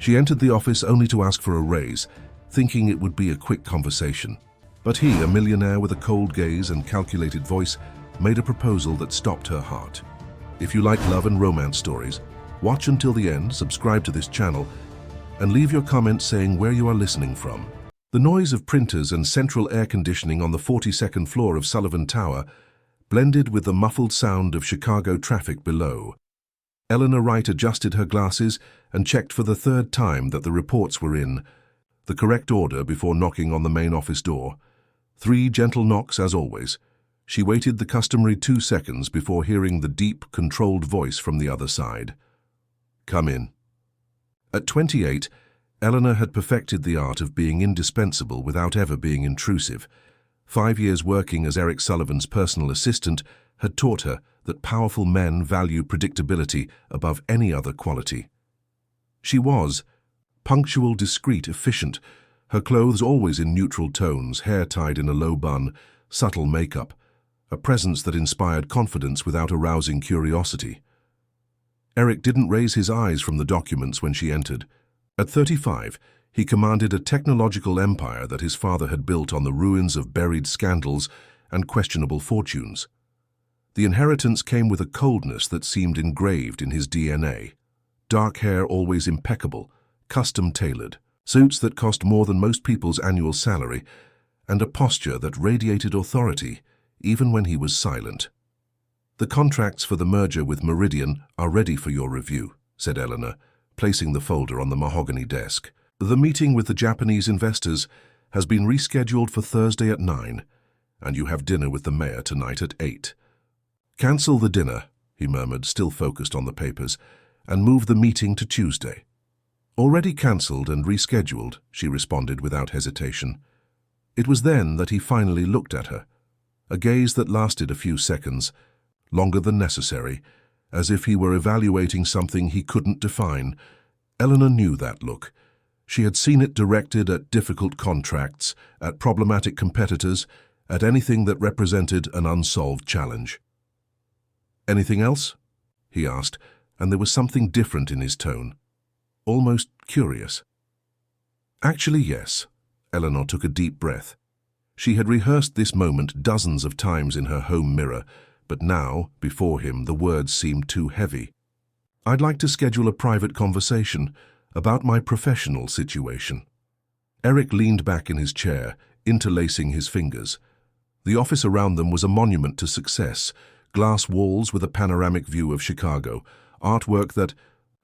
She entered the office only to ask for a raise, thinking it would be a quick conversation. But he, a millionaire with a cold gaze and calculated voice, made a proposal that stopped her heart. If you like love and romance stories, watch until the end, subscribe to this channel, and leave your comment saying where you are listening from. The noise of printers and central air conditioning on the 42nd floor of Sullivan Tower blended with the muffled sound of Chicago traffic below. Eleanor Wright adjusted her glasses and checked for the third time that the reports were in the correct order before knocking on the main office door. 3 gentle knocks as always. She waited the customary 2 seconds before hearing the deep, controlled voice from the other side. "Come in." At 28, Eleanor had perfected the art of being indispensable without ever being intrusive. 5 years working as Eric Sullivan's personal assistant had taught her that powerful men value predictability above any other quality. She was punctual, discreet, efficient, her clothes always in neutral tones, hair tied in a low bun, subtle makeup, a presence that inspired confidence without arousing curiosity. Eric didn't raise his eyes from the documents when she entered. At 35, he commanded a technological empire that his father had built on the ruins of buried scandals and questionable fortunes. The inheritance came with a coldness that seemed engraved in his DNA. Dark hair always impeccable, custom-tailored, suits that cost more than most people's annual salary, and a posture that radiated authority even when he was silent. "The contracts for the merger with Meridian are ready for your review," said Eleanor, placing the folder on the mahogany desk. "The meeting with the Japanese investors has been rescheduled for Thursday at 9, and you have dinner with the mayor tonight at 8. "Cancel the dinner," he murmured, still focused on the papers, "and move the meeting to Tuesday." "Already cancelled and rescheduled," she responded without hesitation. It was then that he finally looked at her, a gaze that lasted a few seconds, longer than necessary, as if he were evaluating something he couldn't define. Eleanor knew that look. She had seen it directed at difficult contracts, at problematic competitors, at anything that represented an unsolved challenge. "Anything else?" he asked, and there was something different in his tone, almost curious. "Actually, yes." Eleanor took a deep breath. She had rehearsed this moment dozens of times in her home mirror, but now, before him, the words seemed too heavy. "I'd like to schedule a private conversation about my professional situation." Eric leaned back in his chair, interlacing his fingers. The office around them was a monument to success, glass walls with a panoramic view of Chicago, artwork that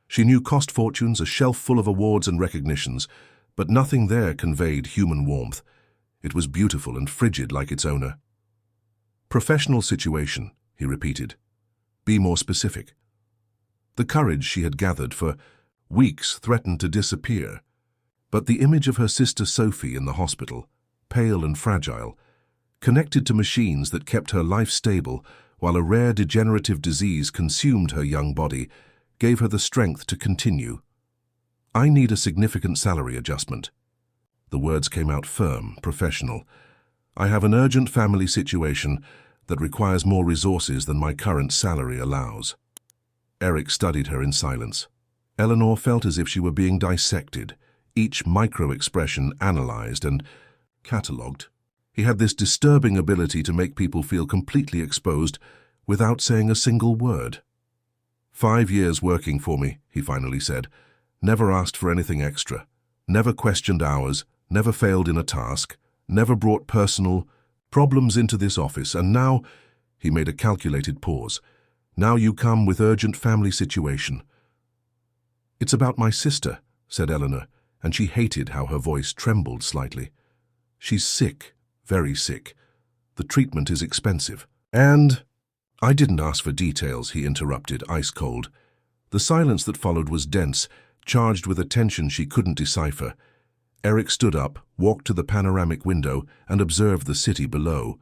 she knew cost fortunes, a shelf full of awards and recognitions, but nothing there conveyed human warmth. It was beautiful and frigid like its owner. "Professional situation," he repeated. "Be more specific." The courage she had gathered for weeks threatened to disappear, but the image of her sister Sophie in the hospital, pale and fragile, connected to machines that kept her life stable while a rare degenerative disease consumed her young body, gave her the strength to continue. "I need a significant salary adjustment." The words came out firm, professional. "I have an urgent family situation that requires more resources than my current salary allows." Eric studied her in silence. Eleanor felt as if she were being dissected, each micro-expression analyzed and catalogued. He had this disturbing ability to make people feel completely exposed without saying a single word. "5 years working for me," he finally said. "Never asked for anything extra. Never questioned hours, never failed in a task, never brought personal problems into this office, and now," he made a calculated pause, "now you come with urgent family situation." "It's about my sister," said Eleanor, and she hated how her voice trembled slightly. "She's sick, very sick. The treatment is expensive. And—" "I didn't ask for details," he interrupted, ice cold. The silence that followed was dense, charged with a tension she couldn't decipher. Eric stood up, walked to the panoramic window, and observed the city below.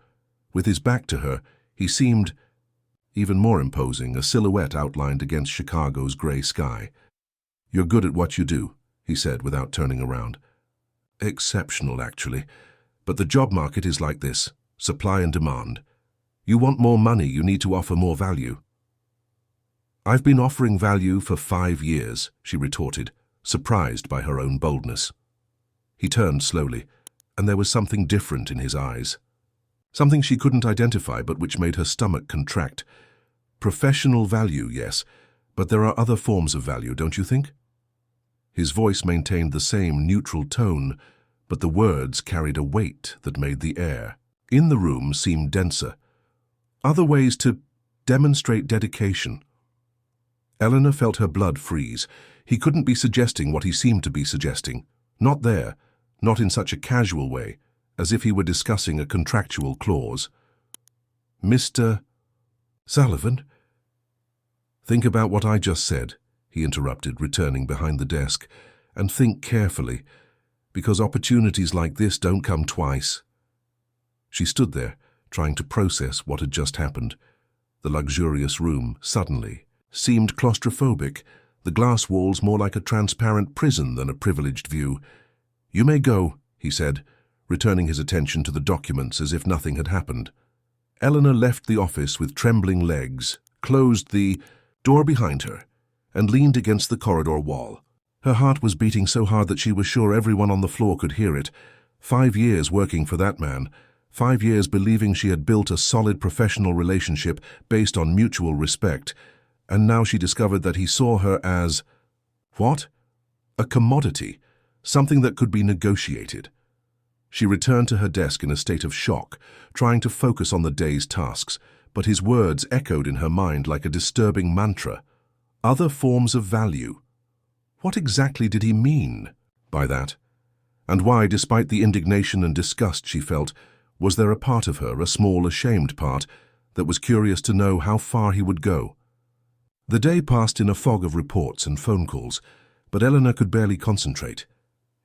With his back to her, he seemed even more imposing, a silhouette outlined against Chicago's gray sky. "You're good at what you do," he said without turning around. "Exceptional, actually. But the job market is like this, supply and demand. You want more money, you need to offer more value." "I've been offering value for 5 years," she retorted, surprised by her own boldness. He turned slowly, and there was something different in his eyes. Something she couldn't identify, but which made her stomach contract. Professional value, yes, but there are other forms of value, don't you think? His voice maintained the same neutral tone, but the words carried a weight that made the air in the room seem denser. Other ways to demonstrate dedication. Eleanor felt her blood freeze. He couldn't be suggesting what he seemed to be suggesting. Not there, not in such a casual way, as if he were discussing a contractual clause. Mr. Sullivan? Think about what I just said, he interrupted, returning behind the desk, and think carefully, because opportunities like this don't come twice. She stood there, trying to process what had just happened. The luxurious room, suddenly, seemed claustrophobic, the glass walls more like a transparent prison than a privileged view. You may go, he said, returning his attention to the documents as if nothing had happened. Eleanor left the office with trembling legs, closed the door behind her, and leaned against the corridor wall. Her heart was beating so hard that she was sure everyone on the floor could hear it. 5 years working for that man, 5 years believing she had built a solid professional relationship based on mutual respect, and now she discovered that he saw her as, what? A commodity, something that could be negotiated. She returned to her desk in a state of shock, trying to focus on the day's tasks, but his words echoed in her mind like a disturbing mantra. Other forms of value. What exactly did he mean by that? And why, despite the indignation and disgust she felt, was there a part of her, a small, ashamed part, that was curious to know how far he would go? The day passed in a fog of reports and phone calls, but Eleanor could barely concentrate.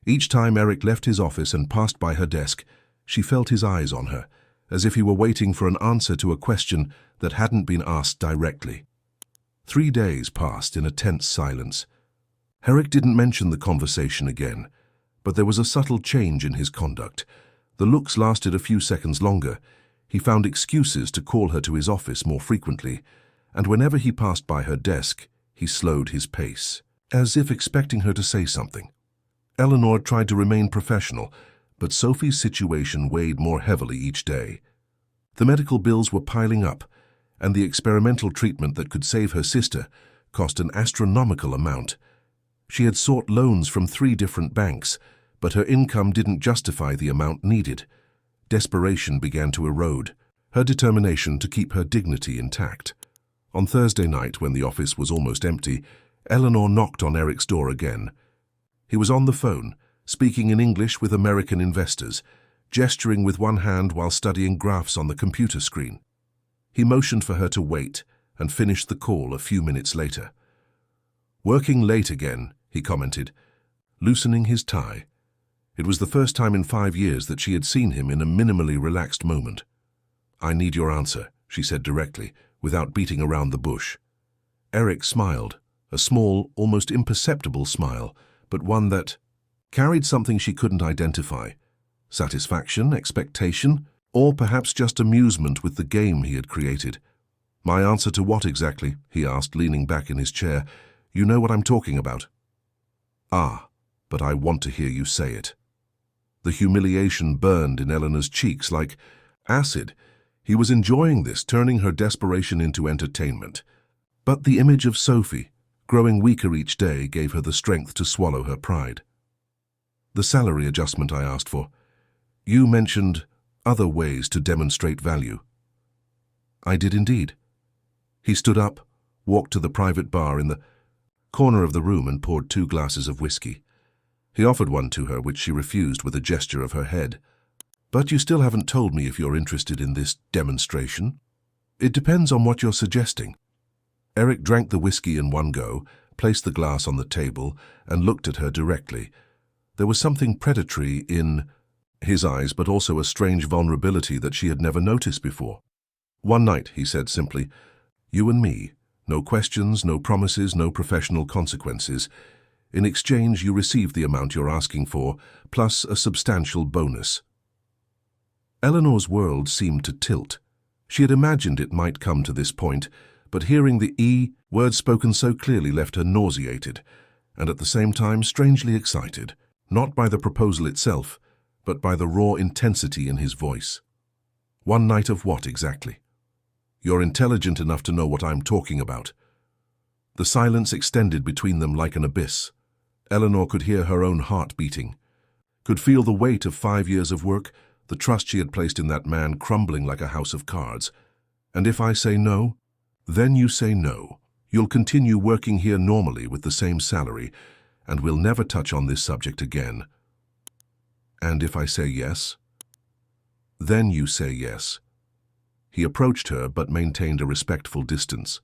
Each time Eric left his office and passed by her desk, she felt his eyes on her, as if he were waiting for an answer to a question that hadn't been asked directly. 3 days passed in a tense silence. Eric didn't mention the conversation again, but there was a subtle change in his conduct. The looks lasted a few seconds longer. He found excuses to call her to his office more frequently, and whenever he passed by her desk, he slowed his pace, as if expecting her to say something. Eleanor tried to remain professional, but Sophie's situation weighed more heavily each day. The medical bills were piling up, and the experimental treatment that could save her sister cost an astronomical amount. She had sought loans from 3 different banks, but her income didn't justify the amount needed. Desperation began to erode her determination to keep her dignity intact. On Thursday night, when the office was almost empty, Eleanor knocked on Eric's door again. He was on the phone, speaking in English with American investors, gesturing with one hand while studying graphs on the computer screen. He motioned for her to wait and finished the call a few minutes later. Working late again, he commented, loosening his tie. It was the first time in 5 years that she had seen him in a minimally relaxed moment. I need your answer, she said directly, without beating around the bush. Eric smiled, a small, almost imperceptible smile, but one that carried something she couldn't identify. Satisfaction, expectation, or perhaps just amusement with the game he had created. My answer to what exactly? He asked, leaning back in his chair. You know what I'm talking about. Ah, but I want to hear you say it. The humiliation burned in Eleanor's cheeks like acid. He was enjoying this, turning her desperation into entertainment. But the image of Sophie, growing weaker each day, gave her the strength to swallow her pride. The salary adjustment I asked for. You mentioned other ways to demonstrate value. I did indeed. He stood up, walked to the private bar in the corner of the room and poured 2 glasses of whiskey. He offered one to her, which she refused with a gesture of her head. But you still haven't told me if you're interested in this demonstration. It depends on what you're suggesting. Eric drank the whiskey in one go, placed the glass on the table, and looked at her directly. There was something predatory in his eyes, but also a strange vulnerability that she had never noticed before. One night, he said simply, you and me. No questions, no promises, no professional consequences. In exchange, you receive the amount you're asking for, plus a substantial bonus. Eleanor's world seemed to tilt. She had imagined it might come to this point, but hearing the E word spoken so clearly left her nauseated, and at the same time strangely excited, not by the proposal itself, but by the raw intensity in his voice. One night of what exactly? You're intelligent enough to know what I'm talking about. The silence extended between them like an abyss. Eleanor could hear her own heart beating, could feel the weight of 5 years of work, the trust she had placed in that man crumbling like a house of cards. And if I say no, then you say no. You'll continue working here normally with the same salary, and we'll never touch on this subject again. And if I say yes? Then you say yes. He approached her but maintained a respectful distance.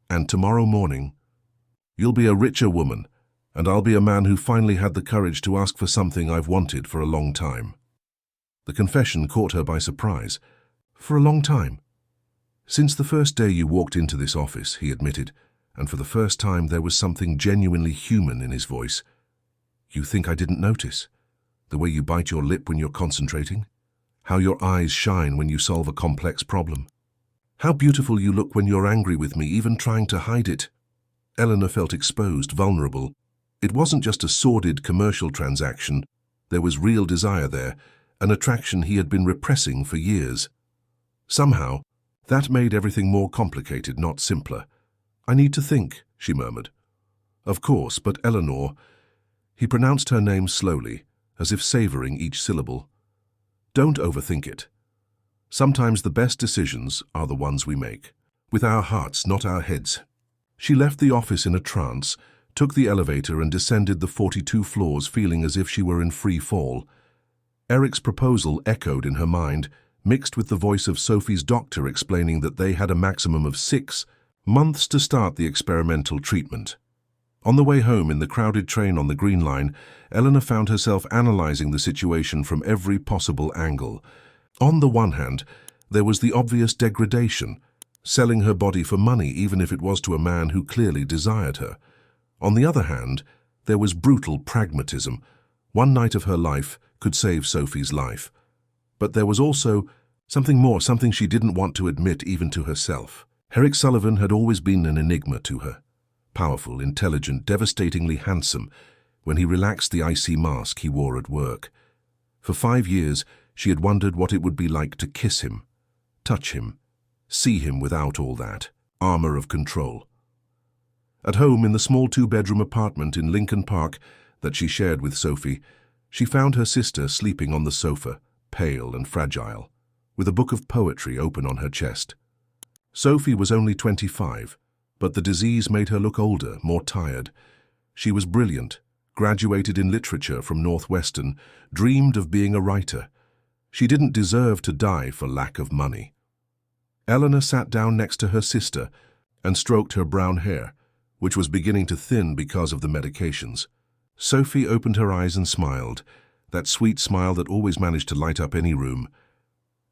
And tomorrow morning, you'll be a richer woman, and I'll be a man who finally had the courage to ask for something I've wanted for a long time. The confession caught her by surprise. For a long time? Since the first day you walked into this office, he admitted, and for the first time there was something genuinely human in his voice. You think I didn't notice? The way you bite your lip when you're concentrating? How your eyes shine when you solve a complex problem? How beautiful you look when you're angry with me, even trying to hide it? Eleanor felt exposed, vulnerable. It wasn't just a sordid commercial transaction. There was real desire there, an attraction he had been repressing for years. Somehow, that made everything more complicated, not simpler. I need to think, she murmured. Of course, but Eleanor... He pronounced her name slowly, as if savoring each syllable. Don't overthink it. Sometimes the best decisions are the ones we make, with our hearts, not our heads. She left the office in a trance, took the elevator and descended the 42 floors feeling as if she were in free fall. Eric's proposal echoed in her mind, mixed with the voice of Sophie's doctor explaining that they had a maximum of 6 months to start the experimental treatment. On the way home in the crowded train on the Green Line, Eleanor found herself analyzing the situation from every possible angle. On the one hand, there was the obvious degradation, selling her body for money even if it was to a man who clearly desired her. On the other hand, there was brutal pragmatism. One night of her life could save Sophie's life. But there was also something more, something she didn't want to admit even to herself. Eric Sullivan had always been an enigma to her. Powerful, intelligent, devastatingly handsome, when he relaxed the icy mask he wore at work. For 5 years, she had wondered what it would be like to kiss him, touch him, see him without all that armor of control. At home in the small 2-bedroom apartment in Lincoln Park that she shared with Sophie, she found her sister sleeping on the sofa, pale and fragile, with a book of poetry open on her chest. Sophie was only 25, but the disease made her look older, more tired. She was brilliant, graduated in literature from Northwestern, dreamed of being a writer. She didn't deserve to die for lack of money. Eleanor sat down next to her sister and stroked her brown hair, which was beginning to thin because of the medications. Sophie opened her eyes and smiled, that sweet smile that always managed to light up any room.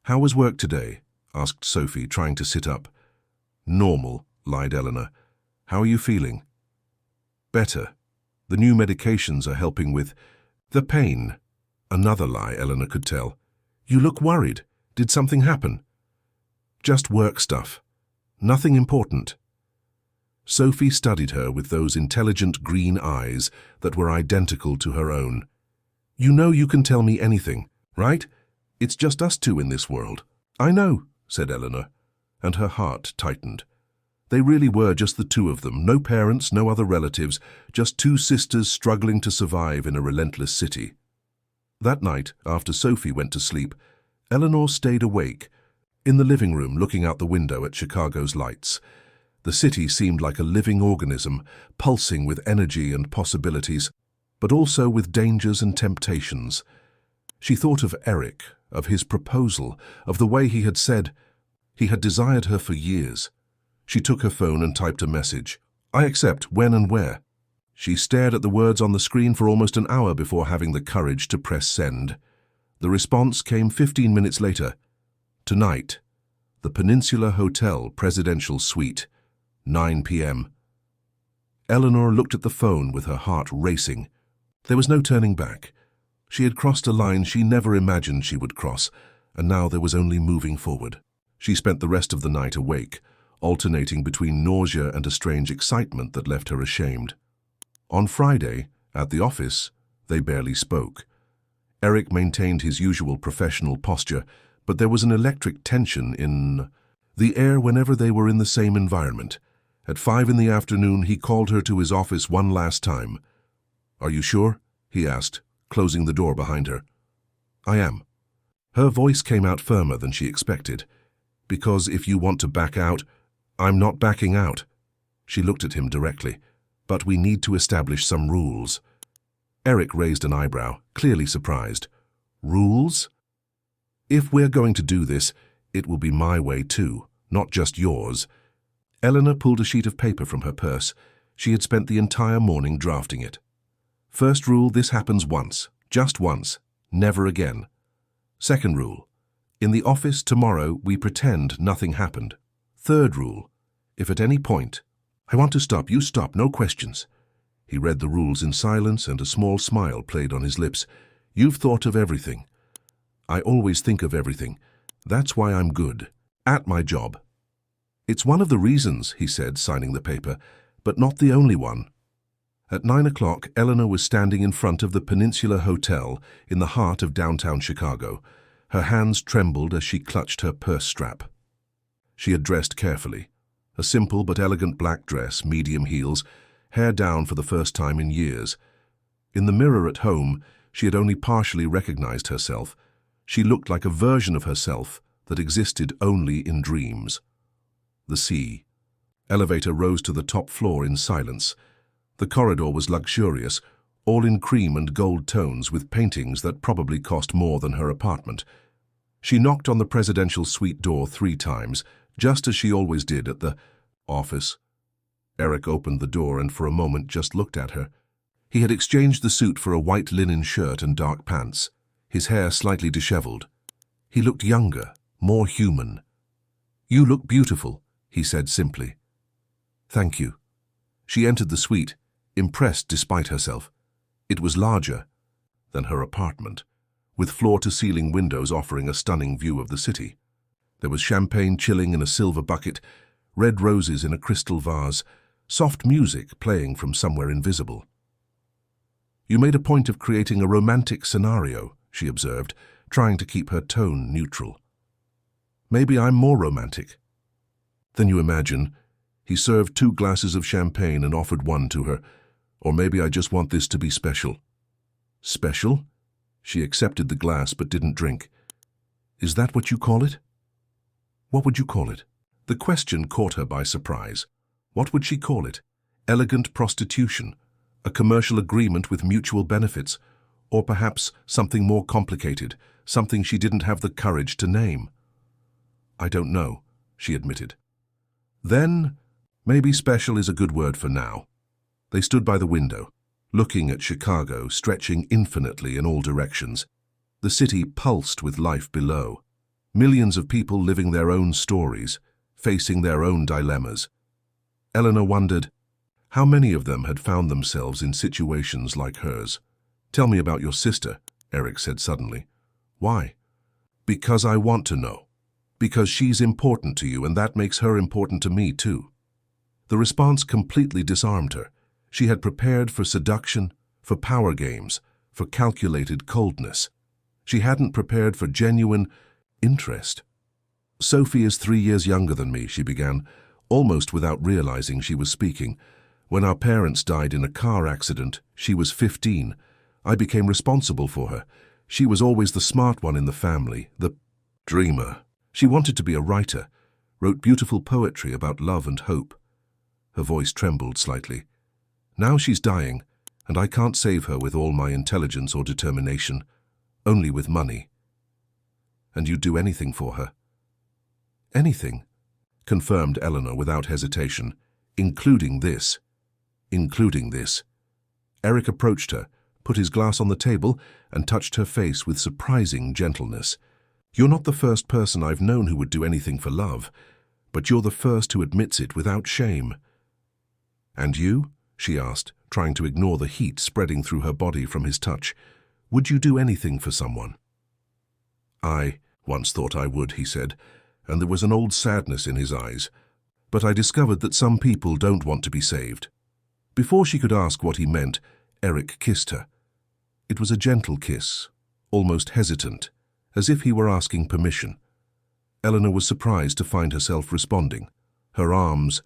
"How was work today?" asked Sophie, trying to sit up. "Normal," lied Eleanor. "How are you feeling?" "Better. The new medications are helping with the pain." Another lie, Eleanor could tell. "You look worried. Did something happen?" "Just work stuff. Nothing important." Sophie studied her with those intelligent green eyes that were identical to her own. "You know you can tell me anything, right? It's just us two in this world." "I know," said Eleanor, and her heart tightened. They really were just the two of them, no parents, no other relatives, just 2 sisters struggling to survive in a relentless city. That night, after Sophie went to sleep, Eleanor stayed awake, in the living room looking out the window at Chicago's lights. The city seemed like a living organism, pulsing with energy and possibilities, but also with dangers and temptations. She thought of Eric, of his proposal, of the way he had said he had desired her for years. She took her phone and typed a message. "I accept, when and where?" She stared at the words on the screen for almost an hour before having the courage to press send. The response came 15 minutes later. "Tonight, the Peninsula Hotel Presidential Suite, 9 p.m. Eleanor looked at the phone with her heart racing. There was no turning back. She had crossed a line she never imagined she would cross, and now there was only moving forward. She spent the rest of the night awake, alternating between nausea and a strange excitement that left her ashamed. On Friday, at the office, they barely spoke. Eric maintained his usual professional posture, but there was an electric tension in the air whenever they were in the same environment. At 5 in the afternoon, he called her to his office one last time. "Are you sure?" he asked, closing the door behind her. "I am." Her voice came out firmer than she expected. "Because if you want to back out, I'm not backing out." She looked at him directly. "But we need to establish some rules." Eric raised an eyebrow, clearly surprised. "Rules? If we're going to do this, it will be my way too, not just yours." Eleanor pulled a sheet of paper from her purse. She had spent the entire morning drafting it. "First rule, this happens once, just once, never again. Second rule, in the office tomorrow we pretend nothing happened. Third rule, if at any point, I want to stop, you stop, no questions." He read the rules in silence and a small smile played on his lips. "You've thought of everything. I always think of everything. That's why I'm good at my job." "It's one of the reasons," he said, signing the paper, "but not the only one." At 9 o'clock, Eleanor was standing in front of the Peninsula Hotel in the heart of downtown Chicago. Her hands trembled as she clutched her purse strap. She had dressed carefully. A simple but elegant black dress, medium heels, hair down for the first time in years. In the mirror at home, she had only partially recognized herself. She looked like a version of herself that existed only in dreams. The sea. Elevator rose to the top floor in silence. The corridor was luxurious, all in cream and gold tones with paintings that probably cost more than her apartment. She knocked on the presidential suite door 3 times, just as she always did at the office. Eric opened the door and for a moment just looked at her. He had exchanged the suit for a white linen shirt and dark pants, his hair slightly disheveled. He looked younger, more human. "You look beautiful," he said simply. "Thank you." She entered the suite, impressed despite herself. It was larger than her apartment, with floor-to-ceiling windows offering a stunning view of the city. There was champagne chilling in a silver bucket, red roses in a crystal vase, soft music playing from somewhere invisible. "You made a point of creating a romantic scenario," she observed, trying to keep her tone neutral. "Maybe I'm more romantic than you imagine." He served 2 glasses of champagne and offered one to her. "Or maybe I just want this to be special." "Special?" She accepted the glass but didn't drink. "Is that what you call it?" "What would you call it?" The question caught her by surprise. What would she call it? Elegant prostitution? A commercial agreement with mutual benefits? Or perhaps something more complicated, something she didn't have the courage to name? "I don't know," she admitted. "Then, maybe special is a good word for now." They stood by the window, looking at Chicago stretching infinitely in all directions. The city pulsed with life below. Millions of people living their own stories, facing their own dilemmas. Eleanor wondered, how many of them had found themselves in situations like hers? "Tell me about your sister," Eric said suddenly. "Why?" "Because I want to know. Because she's important to you and that makes her important to me too." The response completely disarmed her. She had prepared for seduction, for power games, for calculated coldness. She hadn't prepared for genuine interest. "Sophie is 3 years younger than me," she began, almost without realizing she was speaking. "When our parents died in a car accident, she was 15. I became responsible for her. She was always the smart one in the family, the dreamer. She wanted to be a writer, wrote beautiful poetry about love and hope." Her voice trembled slightly. "Now she's dying, and I can't save her with all my intelligence or determination, only with money." "And you'd do anything for her?" "Anything," confirmed Eleanor without hesitation, "including this." "Including this." Eric approached her, put his glass on the table, and touched her face with surprising gentleness. "You're not the first person I've known who would do anything for love, but you're the first who admits it without shame." "And you?" she asked, trying to ignore the heat spreading through her body from his touch. "Would you do anything for someone?" "I once thought I would," he said, and there was an old sadness in his eyes. "But I discovered that some people don't want to be saved. Before she could ask what he meant, Eric kissed her. It was a gentle kiss, almost hesitant, as if he were asking permission. Eleanor was surprised to find herself responding, her arms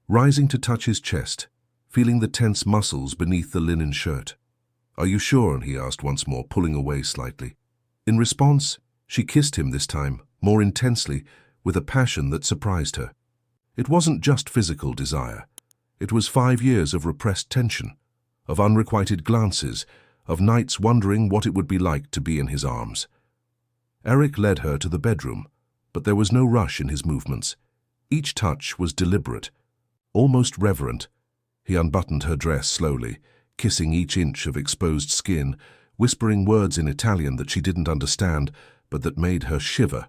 rising to touch his chest, feeling the tense muscles beneath the linen shirt. "Are you sure?" he asked once more, pulling away slightly. In response, she kissed him this time, more intensely, with a passion that surprised her. It wasn't just physical desire. It was 5 years of repressed tension, of unrequited glances, of nights wondering what it would be like to be in his arms. Eric led her to the bedroom, but there was no rush in his movements. Each touch was deliberate, almost reverent. He unbuttoned her dress slowly, kissing each inch of exposed skin, whispering words in Italian that she didn't understand, but that made her shiver.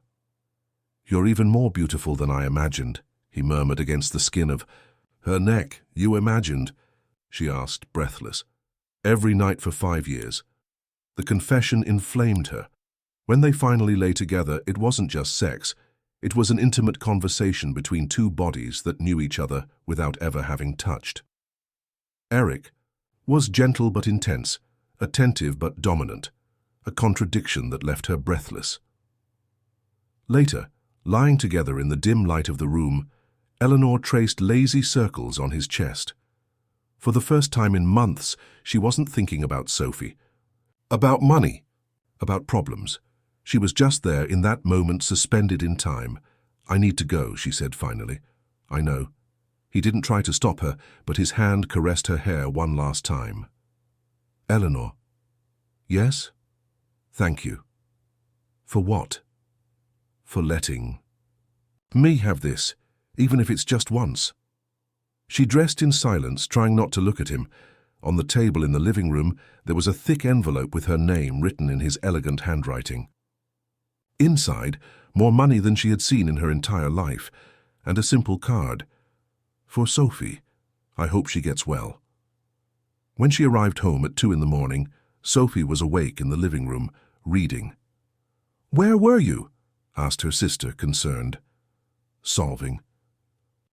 "You're even more beautiful than I imagined," he murmured against the skin of her neck. "You imagined?" she asked, breathless. "Every night for 5 years." The confession inflamed her. When they finally lay together, it wasn't just sex. It was an intimate conversation between two bodies that knew each other without ever having touched. Eric was gentle but intense, attentive but dominant, a contradiction that left her breathless. Later, lying together in the dim light of the room, Eleanor traced lazy circles on his chest. For the first time in months, she wasn't thinking about Sophie, about money, about problems. She was just there in that moment, suspended in time. "I need to go," she said finally. "I know." He didn't try to stop her, but his hand caressed her hair one last time. "Eleanor." "Yes?" "Thank you." "For what?" "For letting me have this, even if it's just once." She dressed in silence, trying not to look at him. On the table in the living room, there was a thick envelope with her name written in his elegant handwriting. Inside, more money than she had seen in her entire life, and a simple card. "For Sophie. I hope she gets well." When she arrived home at 2 in the morning, Sophie was awake in the living room, reading. "Where were you?" asked her sister, concerned. "Solving."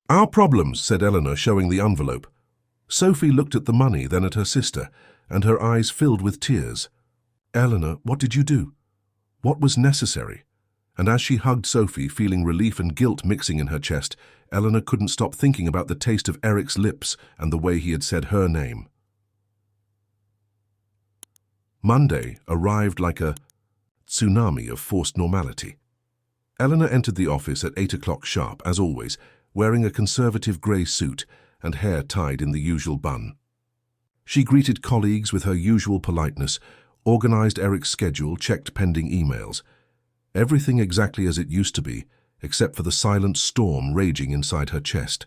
"Our problems," said Eleanor, showing the envelope. Sophie looked at the money, then at her sister, and her eyes filled with tears. "Eleanor, what did you do? What was necessary?" And as she hugged Sophie, feeling relief and guilt mixing in her chest, Eleanor couldn't stop thinking about the taste of Eric's lips and the way he had said her name. Monday arrived like a tsunami of forced normality. Eleanor entered the office at 8 o'clock sharp, as always, wearing a conservative grey suit and hair tied in the usual bun. She greeted colleagues with her usual politeness, organized Eric's schedule, checked pending emails. Everything exactly as it used to be, except for the silent storm raging inside her chest.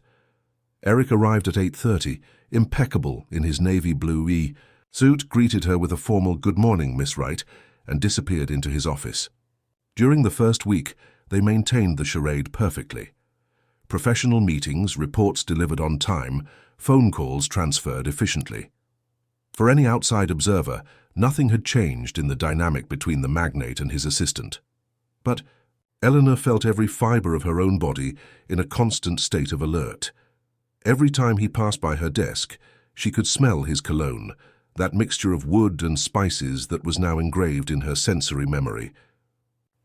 Eric arrived at 8:30, impeccable in his navy blue suit, greeted her with a formal "Good morning, Miss Wright," and disappeared into his office. During the first week, they maintained the charade perfectly. Professional meetings, reports delivered on time, phone calls transferred efficiently. For any outside observer, nothing had changed in the dynamic between the magnate and his assistant. But Eleanor felt every fiber of her own body in a constant state of alert. Every time he passed by her desk, she could smell his cologne, that mixture of wood and spices that was now engraved in her sensory memory.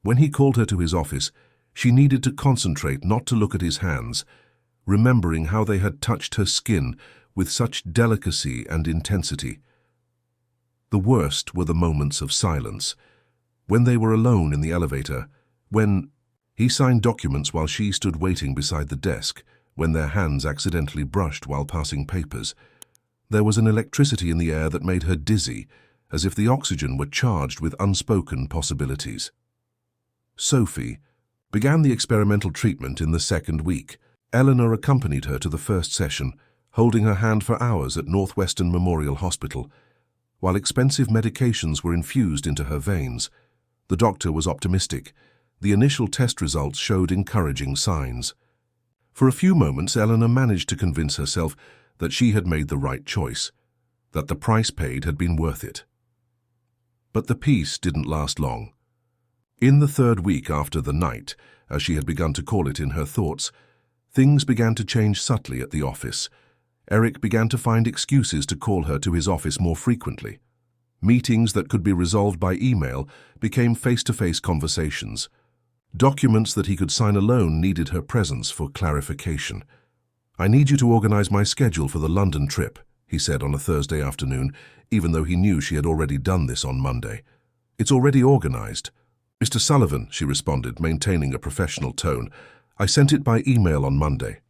When he called her to his office, she needed to concentrate not to look at his hands, remembering how they had touched her skin with such delicacy and intensity. The worst were the moments of silence, when they were alone in the elevator, when he signed documents while she stood waiting beside the desk, when their hands accidentally brushed while passing papers. There was an electricity in the air that made her dizzy, as if the oxygen were charged with unspoken possibilities. Sophie began the experimental treatment in the second week. Eleanor accompanied her to the first session, holding her hand for hours at Northwestern Memorial Hospital. While expensive medications were infused into her veins, the doctor was optimistic. The initial test results showed encouraging signs. For a few moments, Eleanor managed to convince herself that she had made the right choice, that the price paid had been worth it. But the peace didn't last long. In the third week after the night, as she had begun to call it in her thoughts, things began to change subtly at the office. Eric began to find excuses to call her to his office more frequently. Meetings that could be resolved by email became face-to-face conversations. Documents that he could sign alone needed her presence for clarification. "I need you to organize my schedule for the London trip," he said on a Thursday afternoon, even though he knew she had already done this on Monday. "It's already organized." "Mr. Sullivan," she responded, maintaining a professional tone, "I sent it by email on Monday."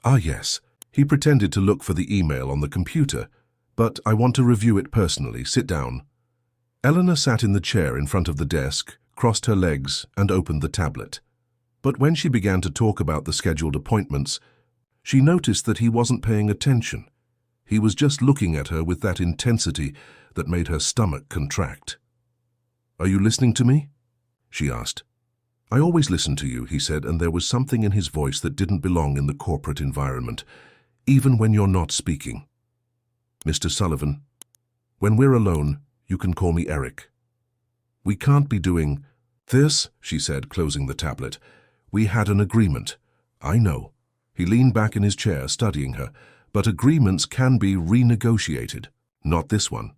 "Ah, yes." He pretended to look for the email on the computer. "But I want to review it personally. Sit down." Eleanor sat in the chair in front of the desk, crossed her legs, and opened the tablet. But when she began to talk about the scheduled appointments, she noticed that he wasn't paying attention. He was just looking at her with that intensity that made her stomach contract. "Are you listening to me?" she asked. "I always listen to you," he said, and there was something in his voice that didn't belong in the corporate environment, even when you're not speaking. "Mr. Sullivan, when we're alone, you can call me Eric. We can't be doing this," she said, closing the tablet. "We had an agreement." "I know." He leaned back in his chair, studying her. "But agreements can be renegotiated. Not this one."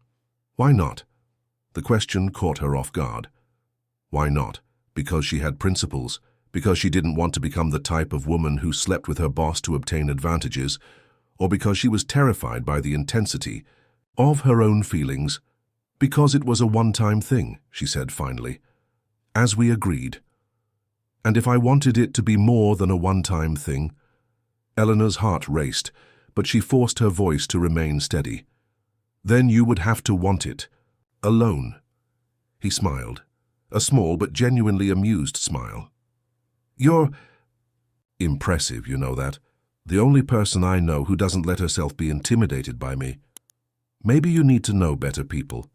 "Why not?" The question caught her off guard. Why not? Because she had principles, because she didn't want to become the type of woman who slept with her boss to obtain advantages, or because she was terrified by the intensity of her own feelings. "Because it was a one-time thing," she said finally, "as we agreed. And if I wanted it to be more than a one-time thing—" Eleanor's heart raced, but she forced her voice to remain steady. "Then you would have to want it. Alone." He smiled, a small but genuinely amused smile. "You're impressive, you know that. The only person I know who doesn't let herself be intimidated by me. Maybe you need to know better people.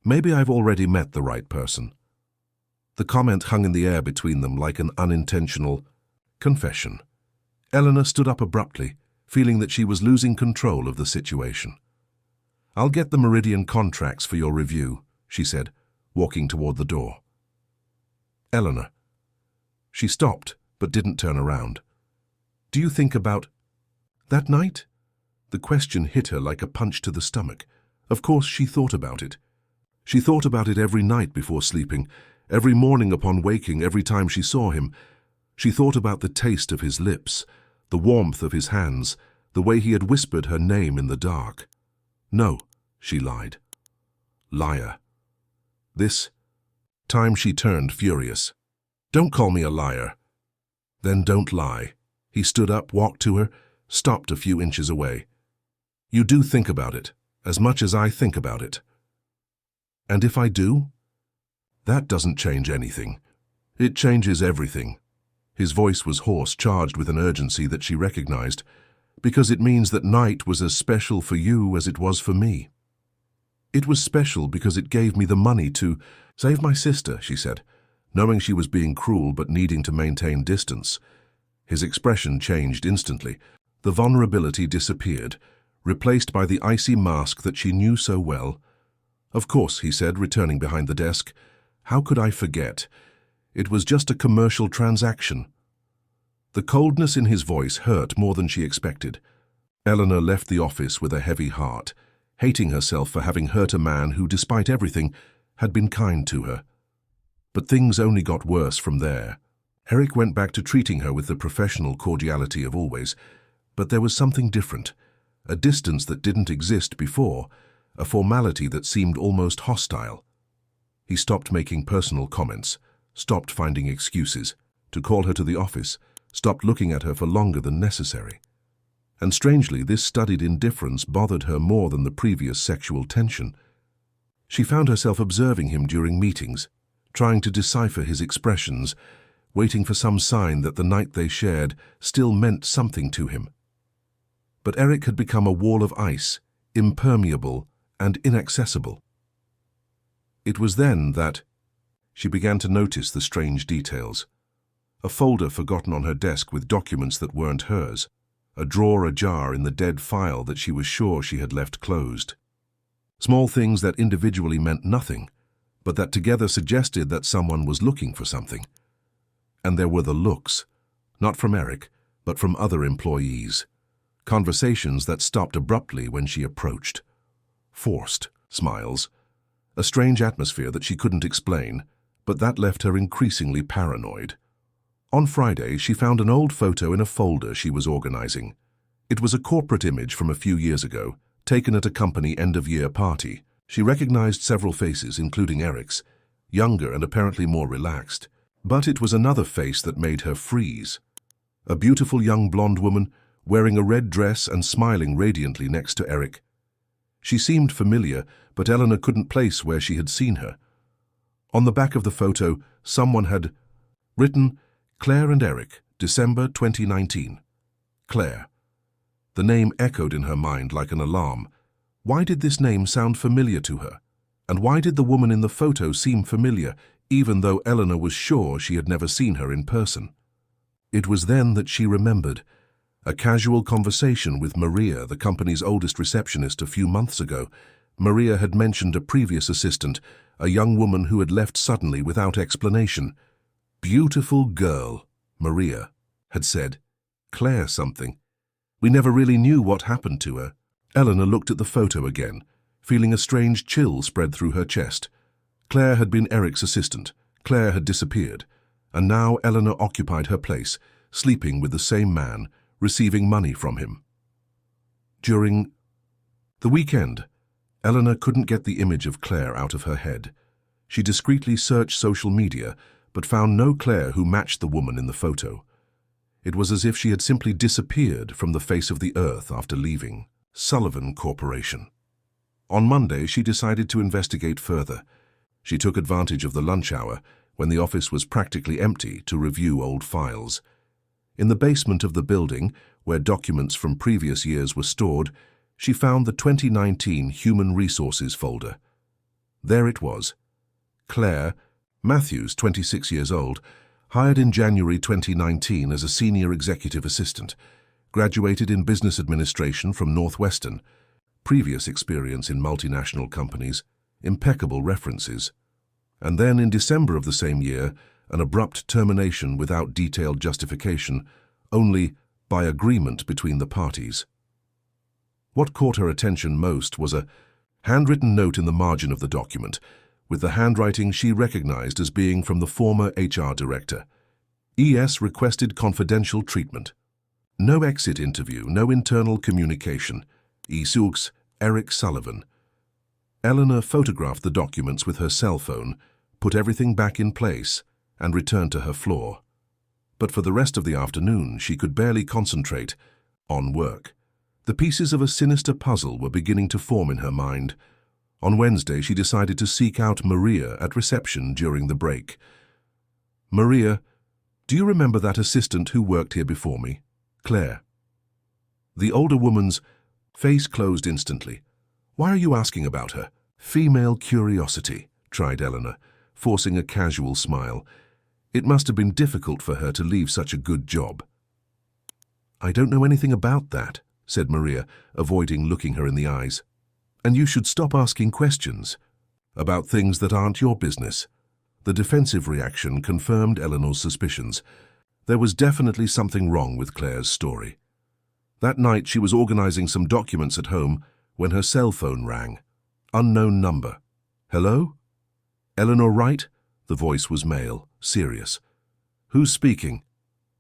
Maybe I've already met the right person." The comment hung in the air between them like an unintentional confession. Eleanor stood up abruptly, feeling that she was losing control of the situation. "I'll get the Meridian contracts for your review," she said, walking toward the door. "Eleanor." She stopped, but didn't turn around. "Do you think about that night?" The question hit her like a punch to the stomach. Of course she thought about it. She thought about it every night before sleeping, every morning upon waking, every time she saw him. She thought about the taste of his lips, the warmth of his hands, the way he had whispered her name in the dark. "No," she lied. Liar. This time she turned furious. "Don't call me a liar." "Then don't lie." He stood up, walked to her, stopped a few inches away. "You do think about it, as much as I think about it." "And if I do?" "That doesn't change anything. It changes everything." His voice was hoarse, charged with an urgency that she recognized, "because it means that night was as special for you as it was for me." "It was special because it gave me the money to save my sister," she said, knowing she was being cruel but needing to maintain distance. His expression changed instantly. The vulnerability disappeared, replaced by the icy mask that she knew so well. "Of course," he said, returning behind the desk. "How could I forget? It was just a commercial transaction." The coldness in his voice hurt more than she expected. Eleanor left the office with a heavy heart, hating herself for having hurt a man who, despite everything, had been kind to her. But things only got worse from there. Eric went back to treating her with the professional cordiality of always, but there was something different, a distance that didn't exist before, a formality that seemed almost hostile. He stopped making personal comments, stopped finding excuses to call her to the office, stopped looking at her for longer than necessary. And strangely, this studied indifference bothered her more than the previous sexual tension. She found herself observing him during meetings, trying to decipher his expressions, waiting for some sign that the night they shared still meant something to him. But Eric had become a wall of ice, impermeable and inaccessible. It was then that she began to notice the strange details. A folder forgotten on her desk with documents that weren't hers, a drawer ajar in the dead file that she was sure she had left closed. Small things that individually meant nothing, but that together suggested that someone was looking for something. And there were the looks, not from Eric, but from other employees. Conversations that stopped abruptly when she approached. Forced smiles. A strange atmosphere that she couldn't explain, but that left her increasingly paranoid. On Friday, she found an old photo in a folder she was organizing. It was a corporate image from a few years ago, taken at a company end-of-year party. She recognized several faces, including Eric's, younger and apparently more relaxed. But it was another face that made her freeze. A beautiful young blonde woman, wearing a red dress and smiling radiantly next to Eric. She seemed familiar, but Eleanor couldn't place where she had seen her. On the back of the photo, someone had written, "Claire and Eric, December 2019. Claire." The name echoed in her mind like an alarm. Why did this name sound familiar to her? And why did the woman in the photo seem familiar, even though Eleanor was sure she had never seen her in person? It was then that she remembered a casual conversation with Maria, the company's oldest receptionist, a few months ago. Maria had mentioned a previous assistant, a young woman who had left suddenly without explanation. "Beautiful girl," Maria had said. "Claire something. We never really knew what happened to her." Eleanor looked at the photo again, feeling a strange chill spread through her chest. Claire had been Eric's assistant. Claire had disappeared, and now Eleanor occupied her place, sleeping with the same man, receiving money from him. During the weekend, Eleanor couldn't get the image of Claire out of her head. She discreetly searched social media, but found no Claire who matched the woman in the photo. It was as if she had simply disappeared from the face of the earth after leaving Sullivan Corporation. On Monday, she decided to investigate further. She took advantage of the lunch hour, when the office was practically empty, to review old files. In the basement of the building, where documents from previous years were stored, she found the 2019 Human Resources folder. There it was. Claire Matthews, 26 years old, hired in January 2019 as a senior executive assistant, graduated in business administration from Northwestern, previous experience in multinational companies, impeccable references. And then in December of the same year, an abrupt termination without detailed justification, only by agreement between the parties. What caught her attention most was a handwritten note in the margin of the document, with the handwriting she recognized as being from the former HR director. ES requested confidential treatment. No exit interview, no internal communication. Suks Eric Sullivan. Eleanor photographed the documents with her cell phone, put everything back in place, and returned to her floor. But for the rest of the afternoon, she could barely concentrate on work. The pieces of a sinister puzzle were beginning to form in her mind. On Wednesday, she decided to seek out Maria at reception during the break. "Maria, do you remember that assistant who worked here before me? Claire." The older woman's face closed instantly. "Why are you asking about her?" "Female curiosity," tried Eleanor, forcing a casual smile. It must have been difficult for her to leave such a good job. "I don't know anything about that," said Maria, avoiding looking her in the eyes. "And you should stop asking questions about things that aren't your business." The defensive reaction confirmed Eleanor's suspicions. There was definitely something wrong with Claire's story. That night she was organizing some documents at home when her cell phone rang. Unknown number. "Hello? Eleanor Wright?" The voice was male, serious. "Who's speaking?"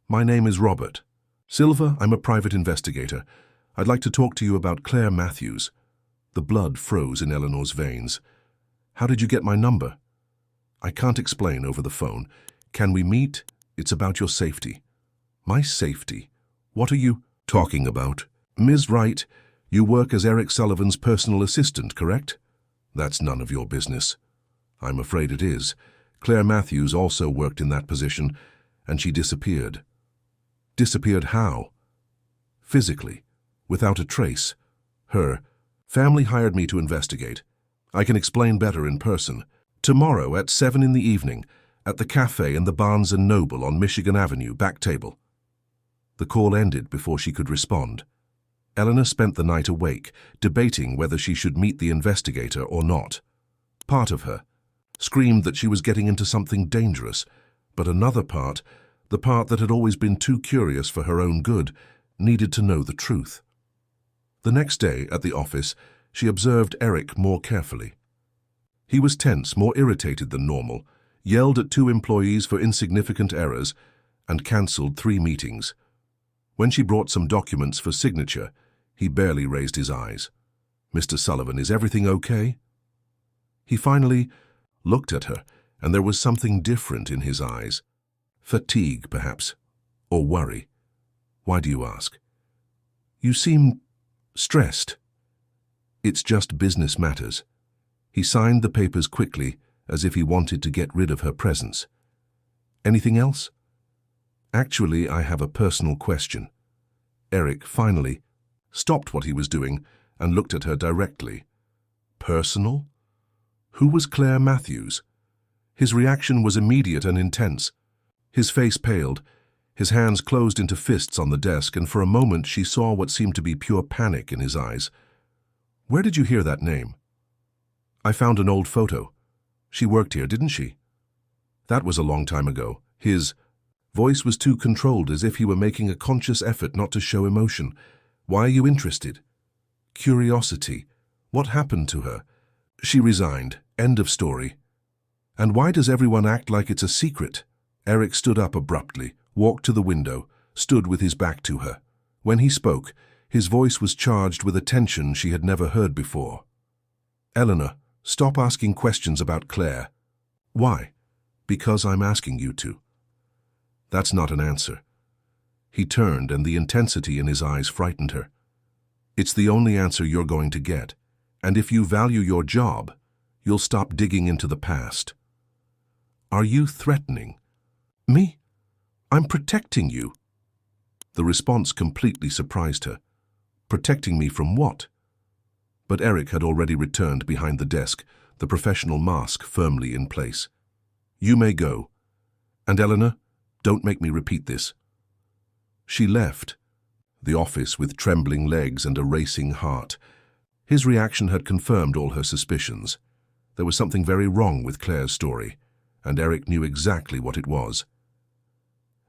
"My name is Robert Silva. I'm a private investigator. I'd like to talk to you about Claire Matthews." The blood froze in Eleanor's veins. "How did you get my number?" "I can't explain over the phone. Can we meet? It's about your safety." "My safety? What are you talking about?" "Ms. Wright, you work as Eric Sullivan's personal assistant, correct?" "That's none of your business." "I'm afraid it is. Claire Matthews also worked in that position, and she disappeared." "Disappeared how?" "Physically, without a trace. Her family hired me to investigate. I can explain better in person. Tomorrow at 7 in the evening, at the cafe in the Barnes & Noble on Michigan Avenue, back table." The call ended before she could respond. Eleanor spent the night awake, debating whether she should meet the investigator or not. Part of her screamed that she was getting into something dangerous, but another part, the part that had always been too curious for her own good, needed to know the truth. The next day, at the office, she observed Eric more carefully. He was tense, more irritated than normal, yelled at 2 employees for insignificant errors, and cancelled 3 meetings. When she brought some documents for signature, he barely raised his eyes. "Mr. Sullivan, is everything okay?" He finally looked at her, and there was something different in his eyes. Fatigue, perhaps, or worry. "Why do you ask?" "You seem stressed." "It's just business matters." He signed the papers quickly, as if he wanted to get rid of her presence. "Anything else?" "Actually, I have a personal question." Eric finally stopped what he was doing and looked at her directly. "Personal?" Who was Claire Matthews? His reaction was immediate and intense. His face paled, his hands closed into fists on the desk, and for a moment she saw what seemed to be pure panic in his eyes. "Where did you hear that name?" "I found an old photo. She worked here, didn't she?" "That was a long time ago." His voice was too controlled, as if he were making a conscious effort not to show emotion. "Why are you interested?" "Curiosity. What happened to her?" "She resigned. End of story." "And why does everyone act like it's a secret?" Eric stood up abruptly, walked to the window, stood with his back to her. When he spoke, his voice was charged with a tension she had never heard before. "Eleanor, stop asking questions about Claire." "Why?" "Because I'm asking you to." That's not an answer. He turned, and the intensity in his eyes frightened her. "It's the only answer you're going to get. And if you value your job, you'll stop digging into the past." "Are you threatening?" "Me? I'm protecting you." The response completely surprised her. Protecting me from what? But Eric had already returned behind the desk, the professional mask firmly in place. "You may go. And Eleanor, don't make me repeat this." She left the office with trembling legs and a racing heart. His reaction had confirmed all her suspicions. There was something very wrong with Claire's story, and Eric knew exactly what it was.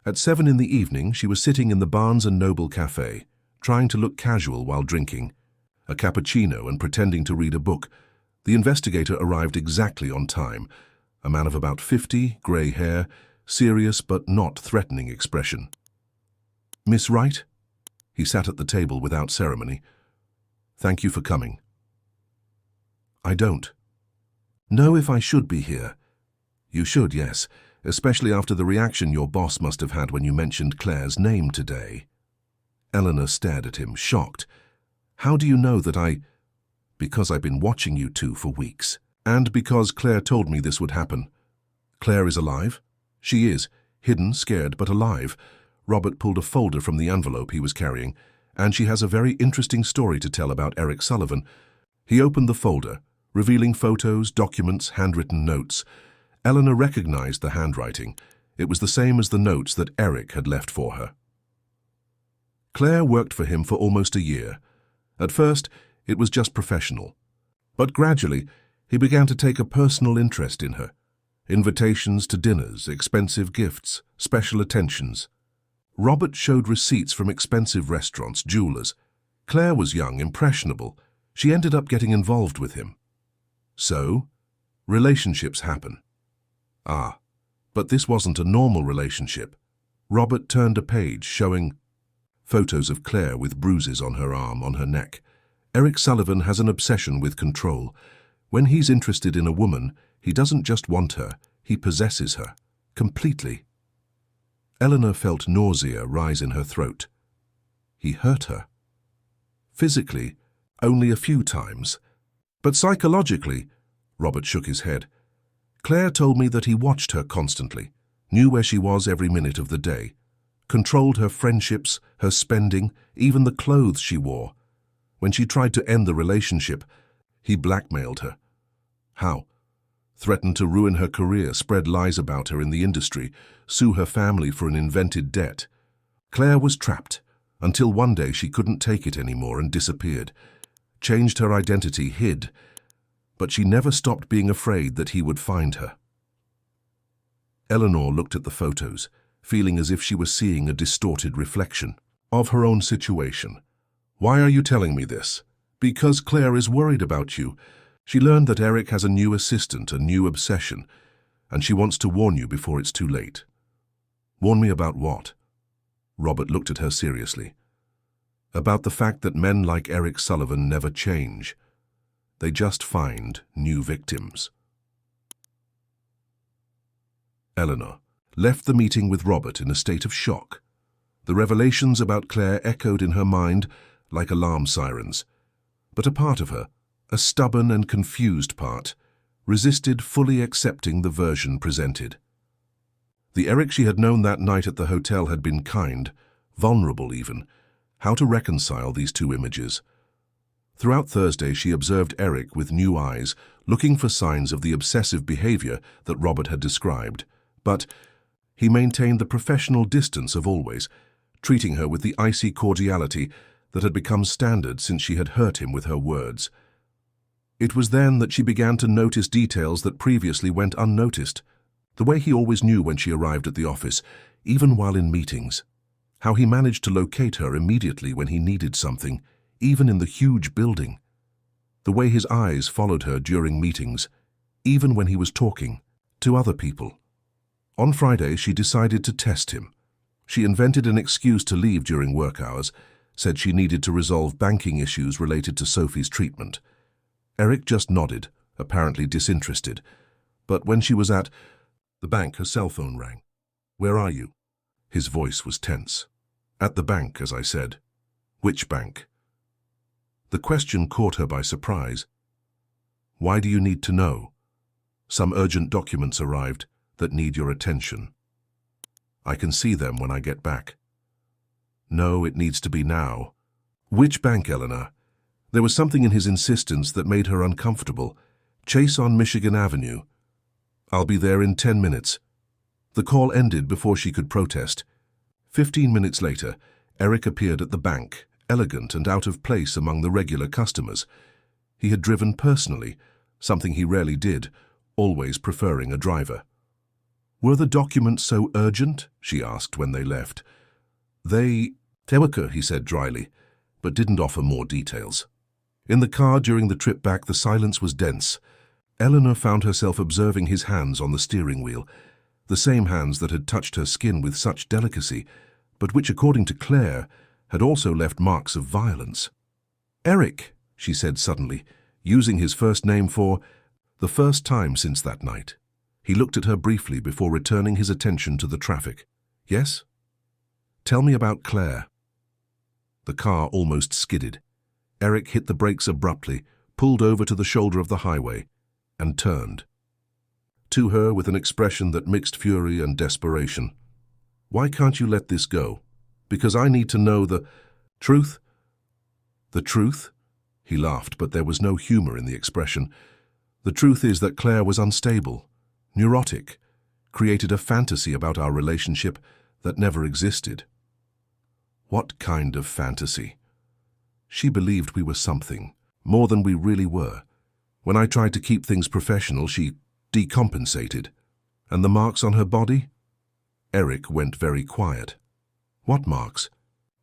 At 7 in the evening, she was sitting in the Barnes & Noble cafe, trying to look casual while drinking a cappuccino and pretending to read a book. The investigator arrived exactly on time, a man of about 50, grey hair, serious but not threatening expression. "Miss Wright?" He sat at the table without ceremony. "Thank you for coming." "I don't know if I should be here." "You should, yes, especially after the reaction your boss must have had when you mentioned Claire's name today." Eleanor stared at him, shocked. "How do you know that I—" "Because I've been watching you two for weeks. And because Claire told me this would happen." "Claire is alive?" "She is, hidden, scared, but alive." Robert pulled a folder from the envelope he was carrying, "and she has a very interesting story to tell about Eric Sullivan." He opened the folder, revealing photos, documents, handwritten notes. Eleanor recognized the handwriting. It was the same as the notes that Eric had left for her. Claire worked for him for almost a year. At first, it was just professional. But gradually, he began to take a personal interest in her. Invitations to dinners, expensive gifts, special attentions. Robert showed receipts from expensive restaurants, jewelers. Claire was young, impressionable. She ended up getting involved with him. So, relationships happen. But this wasn't a normal relationship. Robert turned a page, showing photos of Claire with bruises on her arm, on her neck. Eric Sullivan has an obsession with control. When he's interested in a woman, he doesn't just want her, he possesses her, completely. Eleanor felt nausea rise in her throat. He hurt her. Physically, only a few times. But psychologically, Robert shook his head. Claire told me that he watched her constantly, knew where she was every minute of the day, controlled her friendships, her spending, even the clothes she wore. When she tried to end the relationship, he blackmailed her. How? Threatened to ruin her career, spread lies about her in the industry, sue her family for an invented debt. Claire was trapped, until one day she couldn't take it anymore and disappeared. Changed her identity, hid, but she never stopped being afraid that he would find her. Eleanor looked at the photos, feeling as if she was seeing a distorted reflection of her own situation. Why are you telling me this? Because Claire is worried about you. She learned that Eric has a new assistant, a new obsession, and she wants to warn you before it's too late. Warn me about what? Robert looked at her seriously. About the fact that men like Eric Sullivan never change. They just find new victims. Eleanor left the meeting with Robert in a state of shock. The revelations about Claire echoed in her mind like alarm sirens. But a part of her, a stubborn and confused part, resisted fully accepting the version presented. The Eric she had known that night at the hotel had been kind, vulnerable even. How to reconcile these two images? Throughout Thursday, she observed Eric with new eyes, looking for signs of the obsessive behavior that Robert had described. But he maintained the professional distance of always, treating her with the icy cordiality that had become standard since she had hurt him with her words. It was then that she began to notice details that previously went unnoticed. The way he always knew when she arrived at the office, even while in meetings. How he managed to locate her immediately when he needed something, even in the huge building. The way his eyes followed her during meetings, even when he was talking to other people. On Friday, she decided to test him. She invented an excuse to leave during work hours, said she needed to resolve banking issues related to Sophie's treatment. Eric just nodded, apparently disinterested. But when she was at the bank, her cell phone rang. "Where are you?" His voice was tense. "At the bank, as I said." "Which bank?" The question caught her by surprise. "Why do you need to know?" "Some urgent documents arrived that need your attention." "I can see them when I get back." "No, it needs to be now." "Which bank, Eleanor?" There was something in his insistence that made her uncomfortable. "Chase on Michigan Avenue." "I'll be there in 10 minutes. The call ended before she could protest. 15 minutes later, Eric appeared at the bank, elegant and out of place among the regular customers. He had driven personally, something he rarely did, always preferring a driver. "Were the documents so urgent?" she asked when they left. They were," he said dryly, but didn't offer more details. In the car during the trip back, the silence was dense. Eleanor found herself observing his hands on the steering wheel, the same hands that had touched her skin with such delicacy, but which, according to Claire, had also left marks of violence. "Eric," she said suddenly, using his first name for the first time since that night. He looked at her briefly before returning his attention to the traffic. "Yes?" "Tell me about Claire." The car almost skidded. Eric hit the brakes abruptly, pulled over to the shoulder of the highway, and turned. To her with an expression that mixed fury and desperation. "Why can't you let this go? Because I need to know the truth." "The truth?" He laughed, but there was no humor in the expression. "The truth is that Claire was unstable, neurotic, created a fantasy about our relationship that never existed." "What kind of fantasy?" "She believed we were something, more than we really were. When I tried to keep things professional, she decompensated. And the marks on her body?" Eric went very quiet. "What marks?"